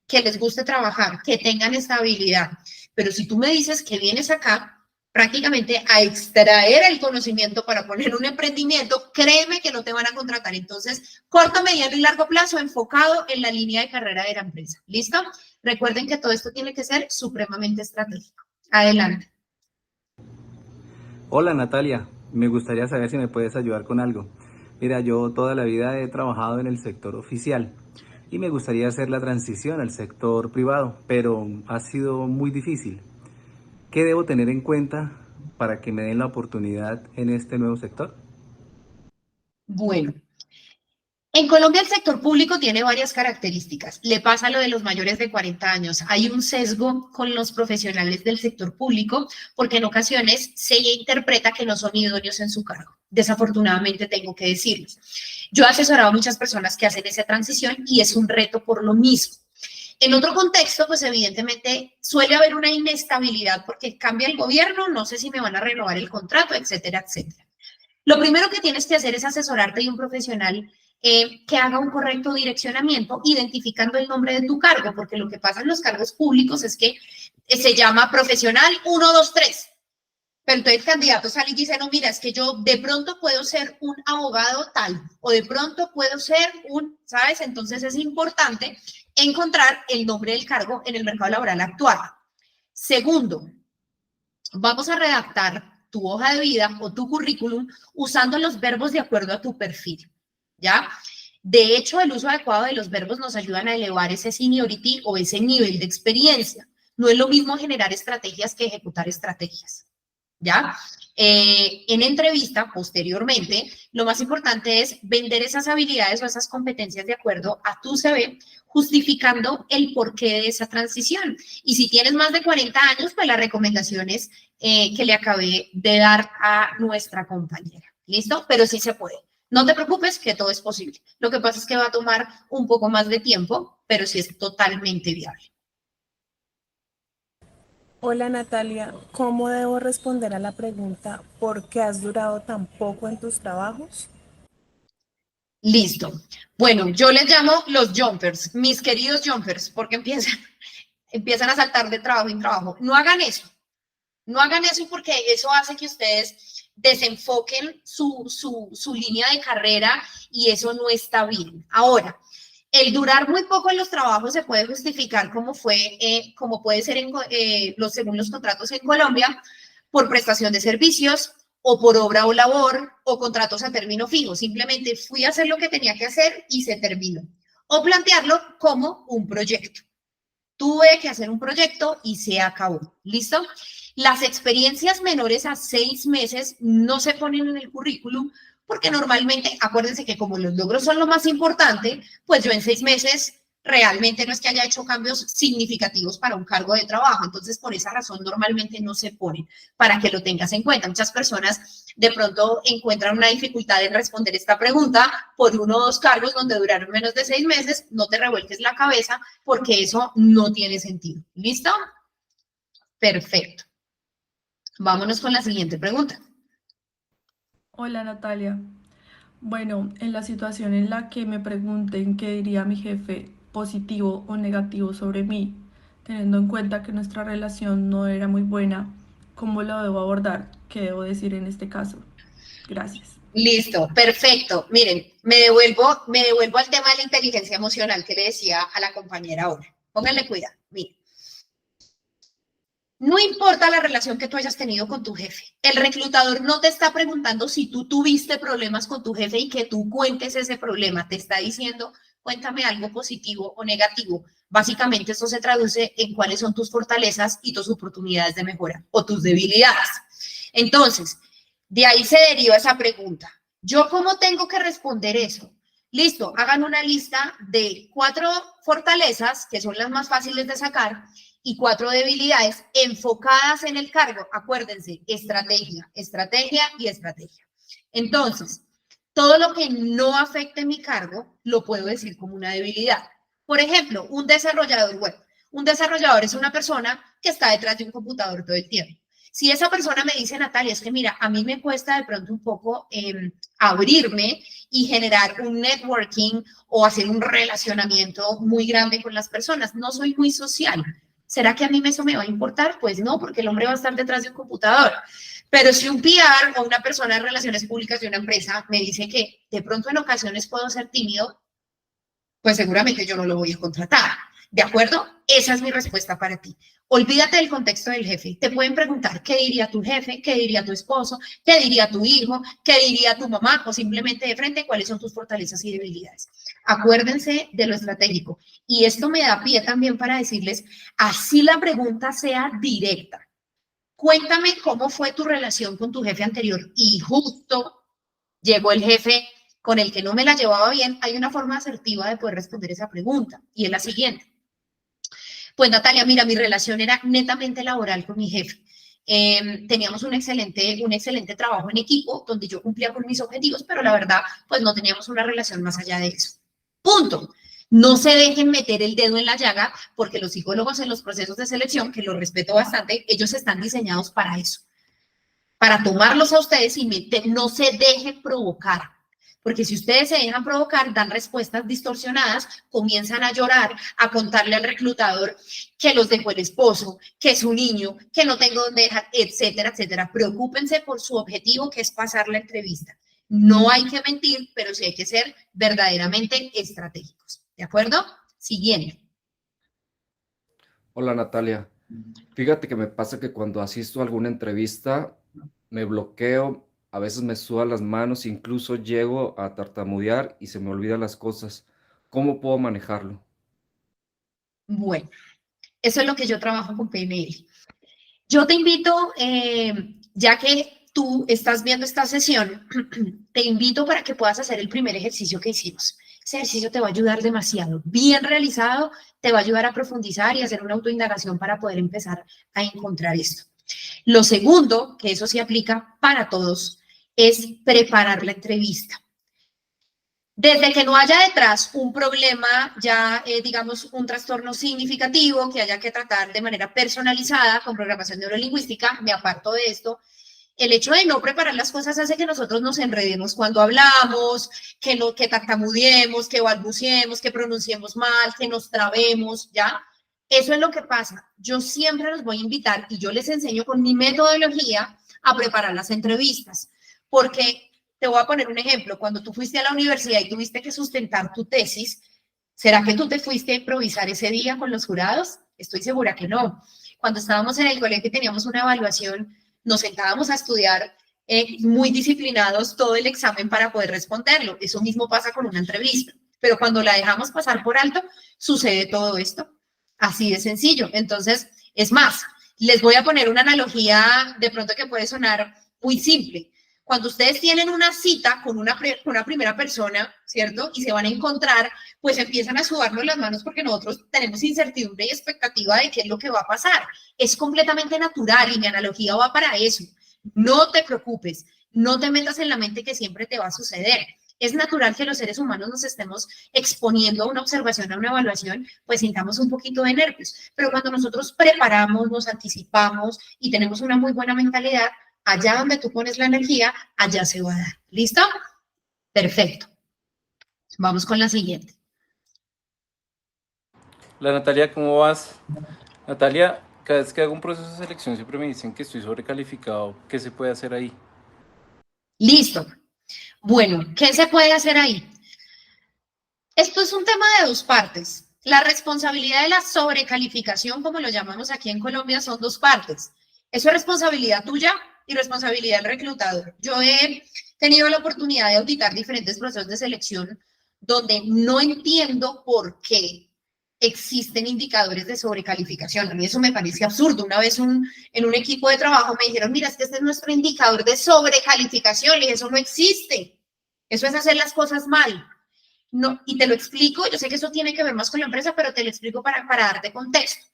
que les guste trabajar, que tengan estabilidad. Pero si tú me dices que vienes acá prácticamente a extraer el conocimiento para poner un emprendimiento, créeme que no te van a contratar. Entonces, corto, mediano y largo plazo enfocado en la línea de carrera de la empresa. ¿Listo? Recuerden que todo esto tiene que ser supremamente estratégico. Adelante. Hola Natalia, me gustaría saber si me puedes ayudar con algo. Mira, yo toda la vida he trabajado en el sector oficial y me gustaría hacer la transición al sector privado, pero ha sido muy difícil. ¿Qué debo tener en cuenta para que me den la oportunidad en este nuevo sector? Bueno, en Colombia el sector público tiene varias características. Le pasa lo de los mayores de 40 años. Hay un sesgo con los profesionales del sector público porque en ocasiones se interpreta que no son idóneos en su cargo. Desafortunadamente tengo que decirles. Yo he asesorado a muchas personas que hacen esa transición y es un reto por lo mismo. En otro contexto, pues evidentemente suele haber una inestabilidad porque cambia el gobierno, no sé si me van a renovar el contrato, etcétera, etcétera. Lo primero que tienes que hacer es asesorarte de un profesional que haga un correcto direccionamiento, identificando el nombre de tu cargo, porque lo que pasa en los cargos públicos es que se llama profesional 1, 2, 3. Pero entonces el candidato sale y dice, no, mira, es que yo de pronto puedo ser un abogado tal, o de pronto puedo ser un, ¿sabes? Entonces es importante encontrar el nombre del cargo en el mercado laboral actual. Segundo, vamos a redactar tu hoja de vida o tu currículum usando los verbos de acuerdo a tu perfil, ¿ya? De hecho, el uso adecuado de los verbos nos ayudan a elevar ese seniority o ese nivel de experiencia. No es lo mismo generar estrategias que ejecutar estrategias, ¿ya? En entrevista, posteriormente, lo más importante es vender esas habilidades o esas competencias de acuerdo a tu CV, justificando el porqué de esa transición. Y si tienes más de 40 años, pues las recomendaciones que le acabé de dar a nuestra compañera. ¿Listo? Pero sí se puede. No te preocupes que todo es posible. Lo que pasa es que va a tomar un poco más de tiempo, pero sí es totalmente viable. Hola Natalia, ¿cómo debo responder a la pregunta ¿por qué has durado tan poco en tus trabajos? Listo. Bueno, yo les llamo los jumpers, mis queridos jumpers, porque empiezan a saltar de trabajo en trabajo. No hagan eso. No hagan eso porque eso hace que ustedes desenfoquen su línea de carrera y eso no está bien. Ahora, el durar muy poco en los trabajos se puede justificar como puede ser según los contratos en Colombia, por prestación de servicios o por obra o labor o contratos a término fijo. Simplemente fui a hacer lo que tenía que hacer y se terminó. O plantearlo como un proyecto. Tuve que hacer un proyecto y se acabó. ¿Listo? Las experiencias menores a 6 meses no se ponen en el currículum porque normalmente, acuérdense que como los logros son lo más importante, pues yo en 6 meses realmente no es que haya hecho cambios significativos para un cargo de trabajo. Entonces, por esa razón, normalmente no se ponen para que lo tengas en cuenta. Muchas personas de pronto encuentran una dificultad en responder esta pregunta por uno o dos cargos donde duraron menos de 6 meses. No te revuelques la cabeza porque eso no tiene sentido. ¿Listo? Perfecto. Vámonos con la siguiente pregunta. Hola Natalia. Bueno, en la situación en la que me pregunten qué diría mi jefe, positivo o negativo sobre mí, teniendo en cuenta que nuestra relación no era muy buena, ¿cómo lo debo abordar? ¿Qué debo decir en este caso? Gracias. Listo, perfecto. Miren, me devuelvo al tema de la inteligencia emocional que le decía a la compañera ahora. Pónganle cuidado. Miren. No importa la relación que tú hayas tenido con tu jefe. El reclutador no te está preguntando si tú tuviste problemas con tu jefe y que tú cuentes ese problema. Te está diciendo, cuéntame algo positivo o negativo. Básicamente esto se traduce en cuáles son tus fortalezas y tus oportunidades de mejora o tus debilidades. Entonces, de ahí se deriva esa pregunta. ¿Yo cómo tengo que responder eso? Listo, hagan una lista de 4 fortalezas, que son las más fáciles de sacar, y 4 debilidades enfocadas en el cargo. Acuérdense, estrategia, estrategia y estrategia. Entonces, todo lo que no afecte mi cargo lo puedo decir como una debilidad. Por ejemplo, un desarrollador web. Un desarrollador es una persona que está detrás de un computador todo el tiempo. Si esa persona me dice, Natalia, es que mira, a mí me cuesta de pronto un poco abrirme y generar un networking o hacer un relacionamiento muy grande con las personas. No soy muy social. ¿Será que a mí eso me va a importar? Pues no, porque el hombre va a estar detrás de un computador. Pero si un PR o una persona de relaciones públicas de una empresa me dice que de pronto en ocasiones puedo ser tímido, pues seguramente yo no lo voy a contratar. ¿De acuerdo? Esa es mi respuesta para ti. Olvídate del contexto del jefe. Te pueden preguntar qué diría tu jefe, qué diría tu esposo, qué diría tu hijo, qué diría tu mamá, o simplemente de frente cuáles son tus fortalezas y debilidades. Acuérdense de lo estratégico. Y esto me da pie también para decirles, así la pregunta sea directa. Cuéntame cómo fue tu relación con tu jefe anterior y justo llegó el jefe con el que no me la llevaba bien. Hay una forma asertiva de poder responder esa pregunta y es la siguiente. Pues Natalia, mira, mi relación era netamente laboral con mi jefe. Teníamos un excelente trabajo en equipo donde yo cumplía con mis objetivos, pero la verdad, pues no teníamos una relación más allá de eso. Punto. No se dejen meter el dedo en la llaga porque los psicólogos en los procesos de selección, que los respeto bastante, ellos están diseñados para eso, para tomarlos a ustedes y no se dejen provocar. Porque si ustedes se dejan provocar, dan respuestas distorsionadas, comienzan a llorar, a contarle al reclutador que los dejó el esposo, que es un niño, que no tengo dónde dejar, etcétera, etcétera. Preocúpense por su objetivo, que es pasar la entrevista. No hay que mentir, pero sí hay que ser verdaderamente estratégicos. ¿De acuerdo? Siguiente. Hola Natalia, fíjate que me pasa que cuando asisto a alguna entrevista me bloqueo, a veces me sudan las manos, incluso llego a tartamudear y se me olvidan las cosas. ¿Cómo puedo manejarlo? Bueno, eso es lo que yo trabajo con PNL. Yo te invito, ya que tú estás viendo esta sesión, te invito para que puedas hacer el primer ejercicio que hicimos. Ese ejercicio te va a ayudar demasiado. Bien realizado, te va a ayudar a profundizar y hacer una autoindagación para poder empezar a encontrar esto. Lo segundo, que eso sí aplica para todos, es preparar la entrevista. Desde que no haya detrás un problema, ya digamos un trastorno significativo que haya que tratar de manera personalizada con programación neurolingüística, me aparto de esto. El hecho de no preparar las cosas hace que nosotros nos enredemos cuando hablamos, que tartamudeemos, que balbuciemos, que pronunciemos mal, que nos trabemos, ¿ya? Eso es lo que pasa. Yo siempre los voy a invitar y yo les enseño con mi metodología a preparar las entrevistas, porque te voy a poner un ejemplo. Cuando tú fuiste a la universidad y tuviste que sustentar tu tesis, ¿será que tú te fuiste a improvisar ese día con los jurados? Estoy segura que no. Cuando estábamos en el colegio y teníamos una evaluación, nos sentábamos a estudiar muy disciplinados todo el examen para poder responderlo. Eso mismo pasa con una entrevista. Pero cuando la dejamos pasar por alto, sucede todo esto. Así de sencillo. Entonces, es más, les voy a poner una analogía de pronto que puede sonar muy simple. Cuando ustedes tienen una cita con una primera persona, ¿cierto? Y se van a encontrar, pues empiezan a sudarnos las manos porque nosotros tenemos incertidumbre y expectativa de qué es lo que va a pasar. Es completamente natural y mi analogía va para eso. No te preocupes, no te metas en la mente que siempre te va a suceder. Es natural que los seres humanos nos estemos exponiendo a una observación, a una evaluación, pues sintamos un poquito de nervios. Pero cuando nosotros preparamos, nos anticipamos y tenemos una muy buena mentalidad, allá donde tú pones la energía, allá se va a dar. ¿Listo? Perfecto. Vamos con la siguiente. Hola Natalia, ¿cómo vas? Natalia, cada vez que hago un proceso de selección siempre me dicen que estoy sobrecalificado. ¿Qué se puede hacer ahí? Listo. Bueno, ¿qué se puede hacer ahí? Esto es un tema de dos partes. La responsabilidad de la sobrecalificación, como lo llamamos aquí en Colombia, son dos partes. Eso es responsabilidad tuya y responsabilidad del reclutador. Yo he tenido la oportunidad de auditar diferentes procesos de selección donde no entiendo por qué existen indicadores de sobrecalificación. A mí eso me parece absurdo. Una vez en un equipo de trabajo me dijeron, mira, este es nuestro indicador de sobrecalificación. Y eso no existe. Eso es hacer las cosas mal. No, y te lo explico, yo sé que eso tiene que ver más con la empresa, pero te lo explico para darte contexto.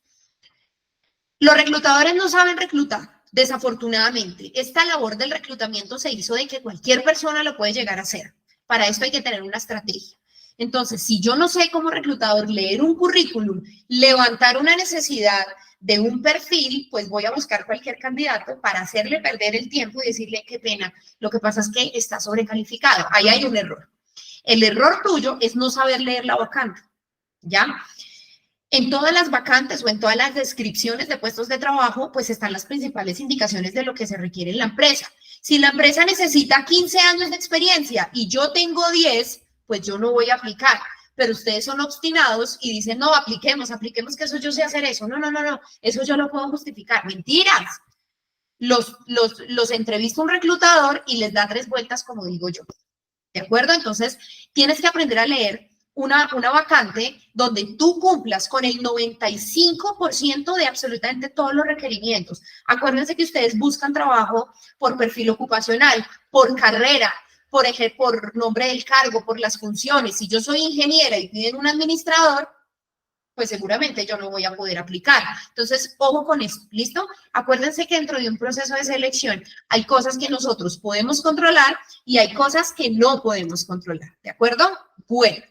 Los reclutadores no saben reclutar. Desafortunadamente, esta labor del reclutamiento se hizo de que cualquier persona lo puede llegar a hacer. Para esto hay que tener una estrategia. Entonces, si yo no sé como reclutador leer un currículum, levantar una necesidad de un perfil, pues voy a buscar cualquier candidato para hacerle perder el tiempo y decirle qué pena. Lo que pasa es que está sobrecalificado. Ahí hay un error. El error tuyo es no saber leer la vacante, ¿ya? En todas las vacantes o en todas las descripciones de puestos de trabajo, pues están las principales indicaciones de lo que se requiere en la empresa. Si la empresa necesita 15 años de experiencia y yo tengo 10, pues yo no voy a aplicar. Pero ustedes son obstinados y dicen, no, apliquemos que eso yo sé hacer eso. No, eso yo lo puedo justificar. Mentiras. Los entrevista un reclutador y les da 3 vueltas, como digo yo. ¿De acuerdo? Entonces, tienes que aprender a leer una vacante donde tú cumplas con el 95% de absolutamente todos los requerimientos. Acuérdense que ustedes buscan trabajo por perfil ocupacional, por carrera, por nombre del cargo, por las funciones. Si yo soy ingeniera y piden un administrador, pues seguramente yo no voy a poder aplicar. Entonces, ojo con esto, ¿listo? Acuérdense que dentro de un proceso de selección hay cosas que nosotros podemos controlar y hay cosas que no podemos controlar, ¿de acuerdo? Bueno.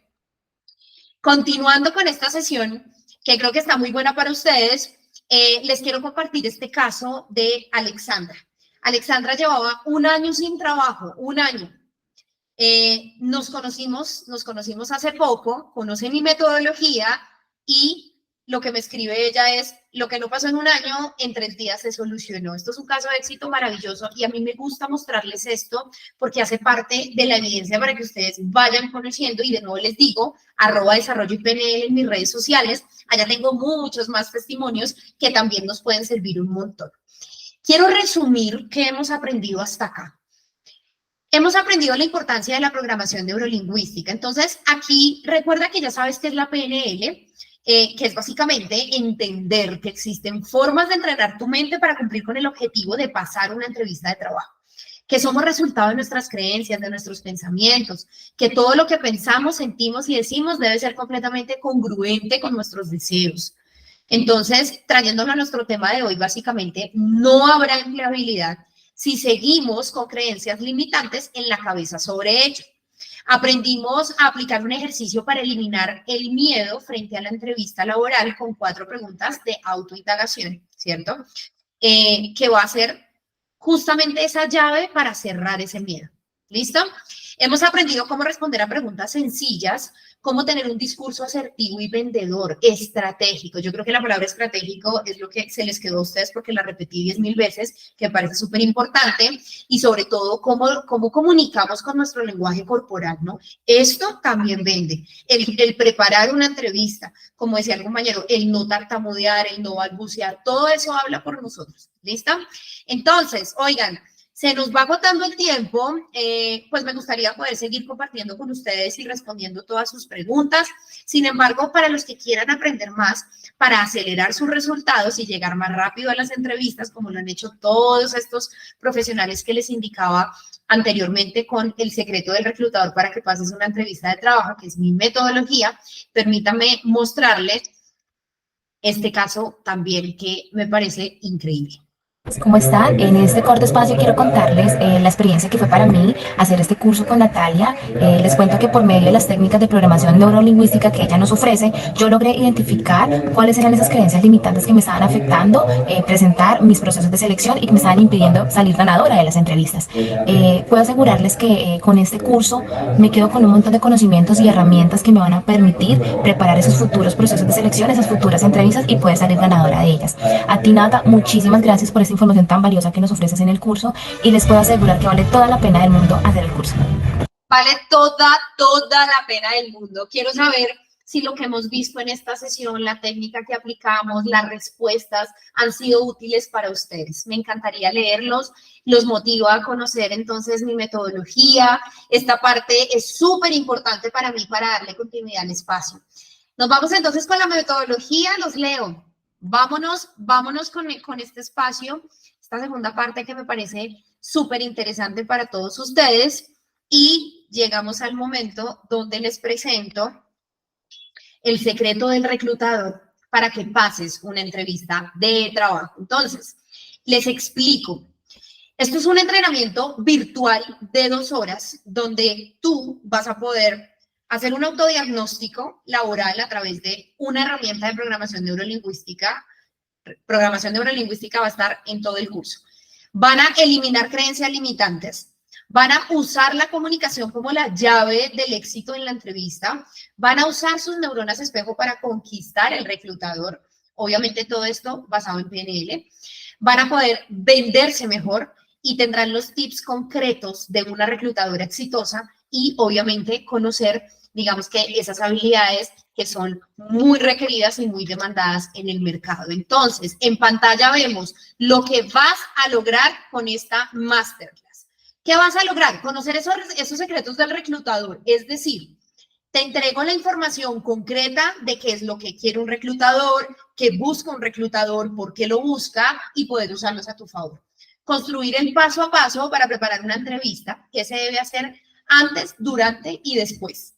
Continuando con esta sesión, que creo que está muy buena para ustedes, les quiero compartir este caso de Alexandra. Alexandra llevaba 1 año sin trabajo, 1 año. Nos conocimos hace poco, conoce mi metodología y lo que me escribe ella es, lo que no pasó en 1 año, en 3 días se solucionó. Esto es un caso de éxito maravilloso y a mí me gusta mostrarles esto porque hace parte de la evidencia para que ustedes vayan conociendo y de nuevo les digo, @desarrolloipnl en mis redes sociales, allá tengo muchos más testimonios que también nos pueden servir un montón. Quiero resumir qué hemos aprendido hasta acá. Hemos aprendido la importancia de la programación neurolingüística. Entonces, aquí recuerda que ya sabes qué es la PNL, que es básicamente entender que existen formas de entrenar tu mente para cumplir con el objetivo de pasar una entrevista de trabajo, que somos resultado de nuestras creencias, de nuestros pensamientos, que todo lo que pensamos, sentimos y decimos debe ser completamente congruente con nuestros deseos. Entonces, trayéndolo a nuestro tema de hoy, básicamente, no habrá empleabilidad si seguimos con creencias limitantes en la cabeza sobre ello. Aprendimos a aplicar un ejercicio para eliminar el miedo frente a la entrevista laboral con 4 preguntas de autoindagación, ¿cierto? Que va a ser justamente esa llave para cerrar ese miedo. ¿Listo? Hemos aprendido cómo responder a preguntas sencillas, cómo tener un discurso asertivo y vendedor, estratégico. Yo creo que la palabra estratégico es lo que se les quedó a ustedes porque la repetí 10.000 veces, que me parece súper importante, y sobre todo cómo comunicamos con nuestro lenguaje corporal, ¿no? Esto también vende. El preparar una entrevista, como decía el compañero, el no tartamudear, el no balbucear, todo eso habla por nosotros. ¿Listo? Entonces, oigan, se nos va agotando el tiempo, pues me gustaría poder seguir compartiendo con ustedes y respondiendo todas sus preguntas. Sin embargo, para los que quieran aprender más, para acelerar sus resultados y llegar más rápido a las entrevistas, como lo han hecho todos estos profesionales que les indicaba anteriormente con el secreto del reclutador para que pases una entrevista de trabajo, que es mi metodología, permítanme mostrarles este caso también que me parece increíble. ¿Cómo están? En este corto espacio quiero contarles la experiencia que fue para mí hacer este curso con Natalia. Les cuento que por medio de las técnicas de programación neurolingüística que ella nos ofrece, yo logré identificar cuáles eran esas creencias limitantes que me estaban afectando, presentar mis procesos de selección y que me estaban impidiendo salir ganadora de las entrevistas. Puedo asegurarles que con este curso me quedo con un montón de conocimientos y herramientas que me van a permitir preparar esos futuros procesos de selección, esas futuras entrevistas y poder salir ganadora de ellas. A ti, Nata, muchísimas gracias por esta información tan valiosa que nos ofreces en el curso y les puedo asegurar que vale toda la pena del mundo hacer el curso. Vale toda la pena del mundo. Quiero saber si lo que hemos visto en esta sesión, la técnica que aplicamos, las respuestas han sido útiles para ustedes. Me encantaría leerlos, los motivo a conocer entonces mi metodología. Esta parte es súper importante para mí para darle continuidad al espacio. Nos vamos entonces con la metodología, los leo. Vámonos con este espacio, esta segunda parte que me parece súper interesante para todos ustedes y llegamos al momento donde les presento el secreto del reclutador para que pases una entrevista de trabajo. Entonces, Les explico. Esto es un entrenamiento virtual de 2 horas donde tú vas a poder hacer un autodiagnóstico laboral a través de una herramienta de programación neurolingüística. Programación neurolingüística va a estar en todo el curso. Van a eliminar creencias limitantes. Van a usar la comunicación como la llave del éxito en la entrevista. Van a usar sus neuronas espejo para conquistar el reclutador. Obviamente todo esto basado en PNL. Van a poder venderse mejor y tendrán los tips concretos de una reclutadora exitosa y obviamente conocer, digamos que esas habilidades que son muy requeridas y muy demandadas en el mercado. Entonces, en pantalla vemos lo que vas a lograr con esta masterclass. ¿Qué vas a lograr? Conocer esos secretos del reclutador, es decir, te entrego la información concreta de qué es lo que quiere un reclutador, qué busca un reclutador, por qué lo busca y poder usarlos a tu favor. Construir el paso a paso para preparar una entrevista, qué se debe hacer antes, durante y después.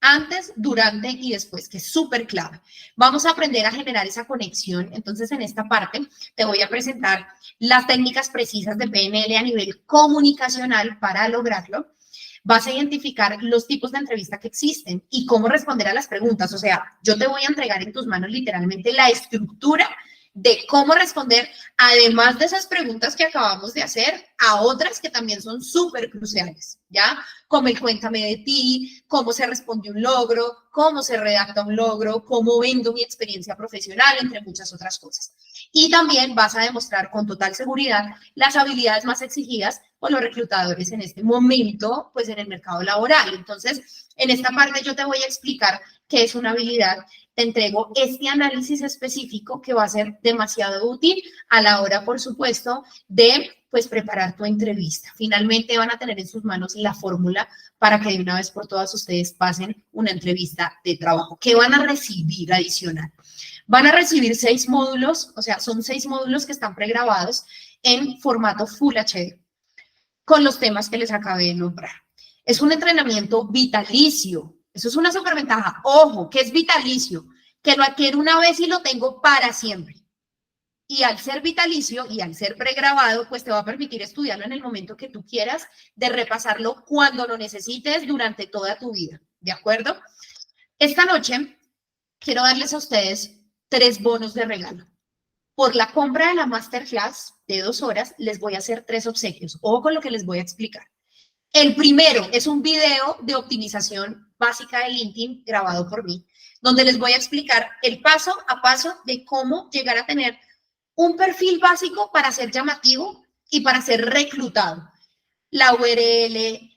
Antes, durante y después, que es súper clave. Vamos a aprender a generar esa conexión. Entonces, en esta parte te voy a presentar las técnicas precisas de PNL a nivel comunicacional para lograrlo. Vas a identificar los tipos de entrevista que existen y cómo responder a las preguntas. O sea, yo te voy a entregar en tus manos literalmente la estructura de cómo responder, además de esas preguntas que acabamos de hacer, a otras que también son súper cruciales, ¿ya? Como el cuéntame de ti, cómo se responde un logro, cómo se redacta un logro, cómo vendo mi experiencia profesional, entre muchas otras cosas. Y también vas a demostrar con total seguridad las habilidades más exigidas por los reclutadores en este momento, pues en el mercado laboral. Entonces, en esta parte yo te voy a explicar qué es una habilidad. Te entrego este análisis específico que va a ser demasiado útil a la hora, por supuesto, de pues preparar tu entrevista. Finalmente van a tener en sus manos la fórmula para que de una vez por todas ustedes pasen una entrevista de trabajo. ¿Qué van a recibir adicional? Van a recibir 6 módulos, o sea, son 6 módulos que están pregrabados en formato Full HD con los temas que les acabé de nombrar. Es un entrenamiento vitalicio. Eso es una superventaja. Ojo, que es vitalicio, que lo adquiero una vez y lo tengo para siempre. Y al ser vitalicio y al ser pregrabado, pues te va a permitir estudiarlo en el momento que tú quieras, de repasarlo cuando lo necesites durante toda tu vida. ¿De acuerdo? Esta noche quiero darles a ustedes 3 bonos de regalo. Por la compra de la masterclass de 2 horas, les voy a hacer 3 obsequios. Ojo con lo que les voy a explicar. El primero es un video de optimización básica de LinkedIn grabado por mí, donde les voy a explicar el paso a paso de cómo llegar a tener un perfil básico para ser llamativo y para ser reclutado. La URL,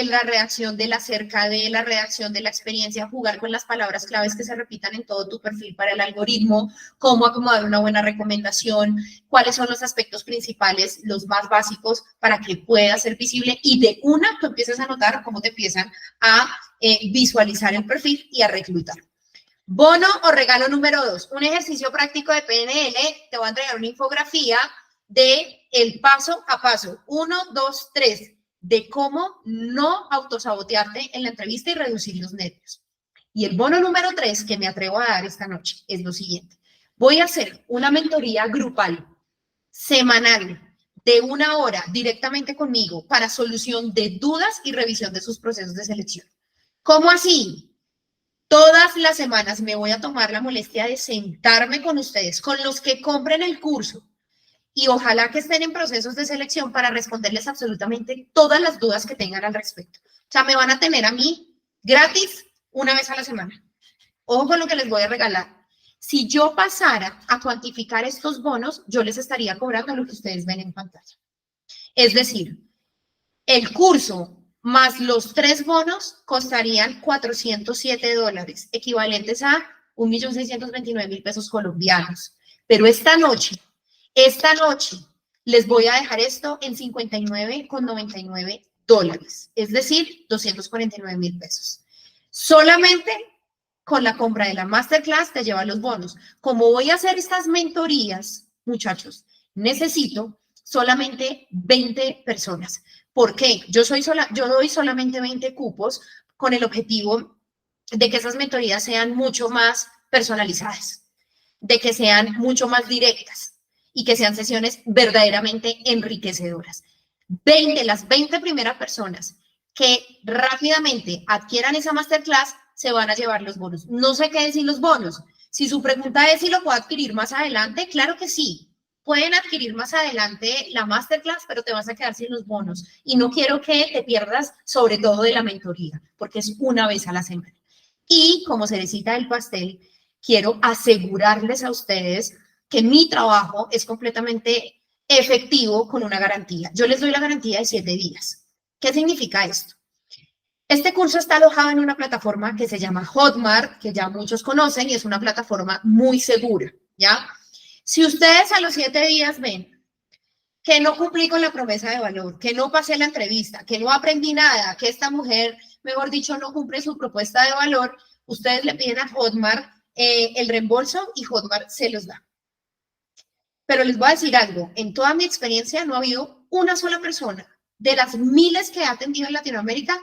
la redacción de la acerca de la redacción de la experiencia, jugar con las palabras claves que se repitan en todo tu perfil para el algoritmo, cómo acomodar una buena recomendación, cuáles son los aspectos principales, los más básicos para que pueda ser visible y de una tú empieces a notar cómo te empiezan a visualizar el perfil y a reclutar. Bono o regalo número 2, un ejercicio práctico de PNL, te voy a entregar una infografía de el paso a paso, 1, 2, 3, de cómo no autosabotearte en la entrevista y reducir los nervios. Y el bono número 3 que me atrevo a dar esta noche es lo siguiente. Voy a hacer una mentoría grupal, semanal, de 1 hora directamente conmigo para solución de dudas y revisión de sus procesos de selección. ¿Cómo así? Todas las semanas me voy a tomar la molestia de sentarme con ustedes, con los que compren el curso, y ojalá que estén en procesos de selección para responderles absolutamente todas las dudas que tengan al respecto. O sea, me van a tener a mí gratis 1 vez a la semana. Ojo con lo que les voy a regalar. Si yo pasara a cuantificar estos bonos, yo les estaría cobrando lo que ustedes ven en pantalla. Es decir, el curso más los 3 bonos costarían $407, equivalentes a 1.629.000 pesos colombianos. Pero esta noche les voy a dejar esto en $59,99, es decir, 249.000 pesos. Solamente con la compra de la masterclass te llevan los bonos. Como voy a hacer estas mentorías, muchachos, necesito solamente 20 personas. ¿Por qué? Yo doy solamente 20 cupos con el objetivo de que esas mentorías sean mucho más personalizadas, de que sean mucho más directas y que sean sesiones verdaderamente enriquecedoras. Las 20 primeras personas que rápidamente adquieran esa masterclass se van a llevar los bonos. No sé qué decir los bonos. Si su pregunta es si lo puedo adquirir más adelante, claro que sí. Pueden adquirir más adelante la masterclass, pero te vas a quedar sin los bonos. Y no quiero que te pierdas, sobre todo de la mentoría, porque es una vez a la semana. Y como cerecita del pastel, quiero asegurarles a ustedes que mi trabajo es completamente efectivo con una garantía. Yo les doy la garantía de 7 días. ¿Qué significa esto? Este curso está alojado en una plataforma que se llama Hotmart, que ya muchos conocen y es una plataforma muy segura, ¿ya? Si ustedes a los 7 días ven que no cumplí con la promesa de valor, que no pasé la entrevista, que no aprendí nada, que esta mujer, mejor dicho, no cumple su propuesta de valor, ustedes le piden a Hotmart el reembolso y Hotmart se los da. Pero les voy a decir algo, en toda mi experiencia no ha habido una sola persona de las miles que he atendido en Latinoamérica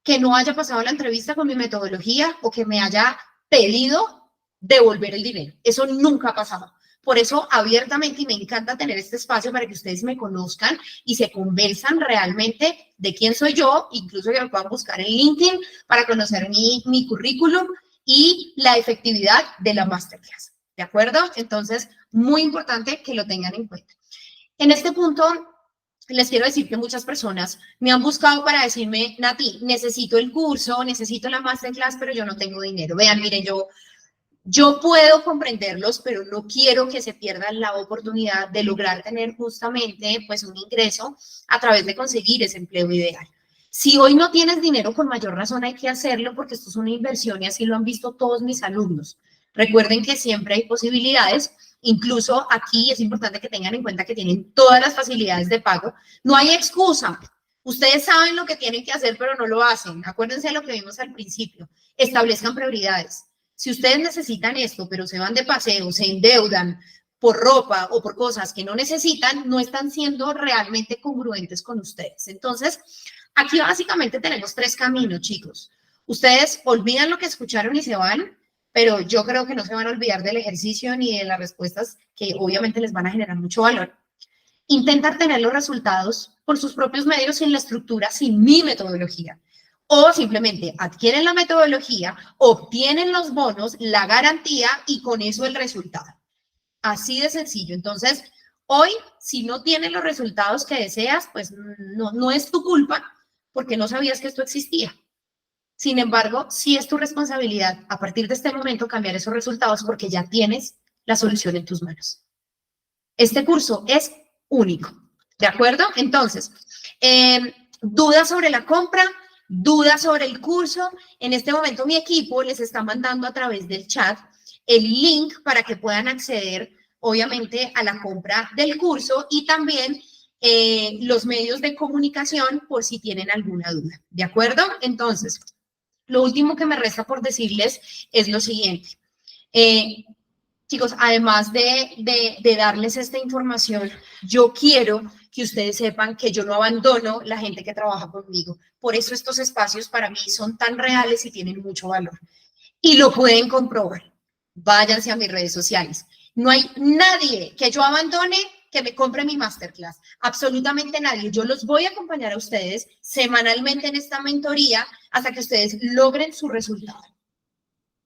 que no haya pasado la entrevista con mi metodología o que me haya pedido devolver el dinero. Eso nunca ha pasado. Por eso, abiertamente, y me encanta tener este espacio para que ustedes me conozcan y se conversan realmente de quién soy yo, incluso que me puedan buscar en LinkedIn para conocer mi currículum y la efectividad de la masterclass. ¿De acuerdo? Entonces, muy importante que lo tengan en cuenta. En este punto, les quiero decir que muchas personas me han buscado para decirme, Nati, necesito el curso, necesito la masterclass, pero yo no tengo dinero. Vean, miren, yo puedo comprenderlos, pero no quiero que se pierdan la oportunidad de lograr tener justamente pues, un ingreso a través de conseguir ese empleo ideal. Si hoy no tienes dinero, con mayor razón hay que hacerlo porque esto es una inversión y así lo han visto todos mis alumnos. Recuerden que siempre hay posibilidades. Incluso aquí es importante que tengan en cuenta que tienen todas las facilidades de pago. No hay excusa. Ustedes saben lo que tienen que hacer, pero no lo hacen. Acuérdense de lo que vimos al principio. Establezcan prioridades. Si ustedes necesitan esto, pero se van de paseo, se endeudan por ropa o por cosas que no necesitan, no están siendo realmente congruentes con ustedes. Entonces, aquí básicamente tenemos 3 caminos, chicos. Ustedes olvidan lo que escucharon y se van, pero yo creo que no se van a olvidar del ejercicio ni de las respuestas que obviamente les van a generar mucho valor. Intentar tener los resultados por sus propios medios sin la estructura, sin mi metodología. O simplemente adquieren la metodología, obtienen los bonos, la garantía y con eso el resultado. Así de sencillo. Entonces, hoy, si no tienes los resultados que deseas, pues no es tu culpa porque no sabías que esto existía. Sin embargo, sí es tu responsabilidad a partir de este momento cambiar esos resultados porque ya tienes la solución en tus manos. Este curso es único, ¿de acuerdo? Entonces, dudas sobre la compra, dudas sobre el curso. En este momento mi equipo les está mandando a través del chat el link para que puedan acceder, obviamente, a la compra del curso y también los medios de comunicación por si tienen alguna duda, ¿de acuerdo? Entonces, lo último que me resta por decirles es lo siguiente. Chicos, además de darles esta información, yo quiero que ustedes sepan que yo no abandono la gente que trabaja conmigo. Por eso estos espacios para mí son tan reales y tienen mucho valor. Y lo pueden comprobar. Váyanse a mis redes sociales. No hay nadie que yo abandone que me compre mi masterclass. Absolutamente nadie. Yo los voy a acompañar a ustedes semanalmente en esta mentoría hasta que ustedes logren su resultado.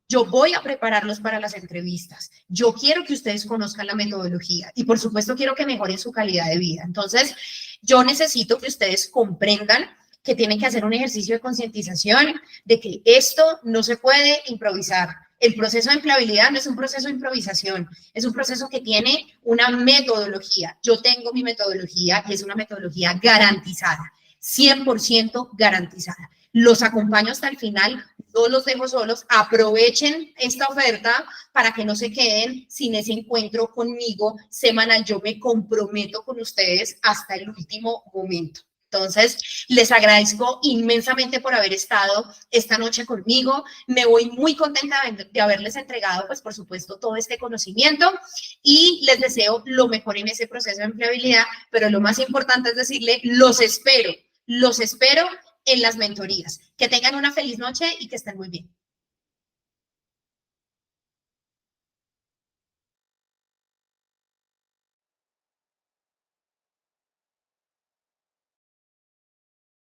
Yo voy a prepararlos para las entrevistas. Yo quiero que ustedes conozcan la metodología y, por supuesto, quiero que mejoren su calidad de vida. Entonces, yo necesito que ustedes comprendan que tienen que hacer un ejercicio de concientización de que esto no se puede improvisar. El proceso de empleabilidad no es un proceso de improvisación, es un proceso que tiene una metodología. Yo tengo mi metodología y es una metodología garantizada, 100% garantizada. Los acompaño hasta el final, no los dejo solos. Aprovechen esta oferta para que no se queden sin ese encuentro conmigo semanal. Yo me comprometo con ustedes hasta el último momento. Entonces, les agradezco inmensamente por haber estado esta noche conmigo. Me voy muy contenta de haberles entregado, pues, por supuesto, todo este conocimiento y les deseo lo mejor en ese proceso de empleabilidad, pero lo más importante es decirle, los espero en las mentorías. Que tengan una feliz noche y que estén muy bien.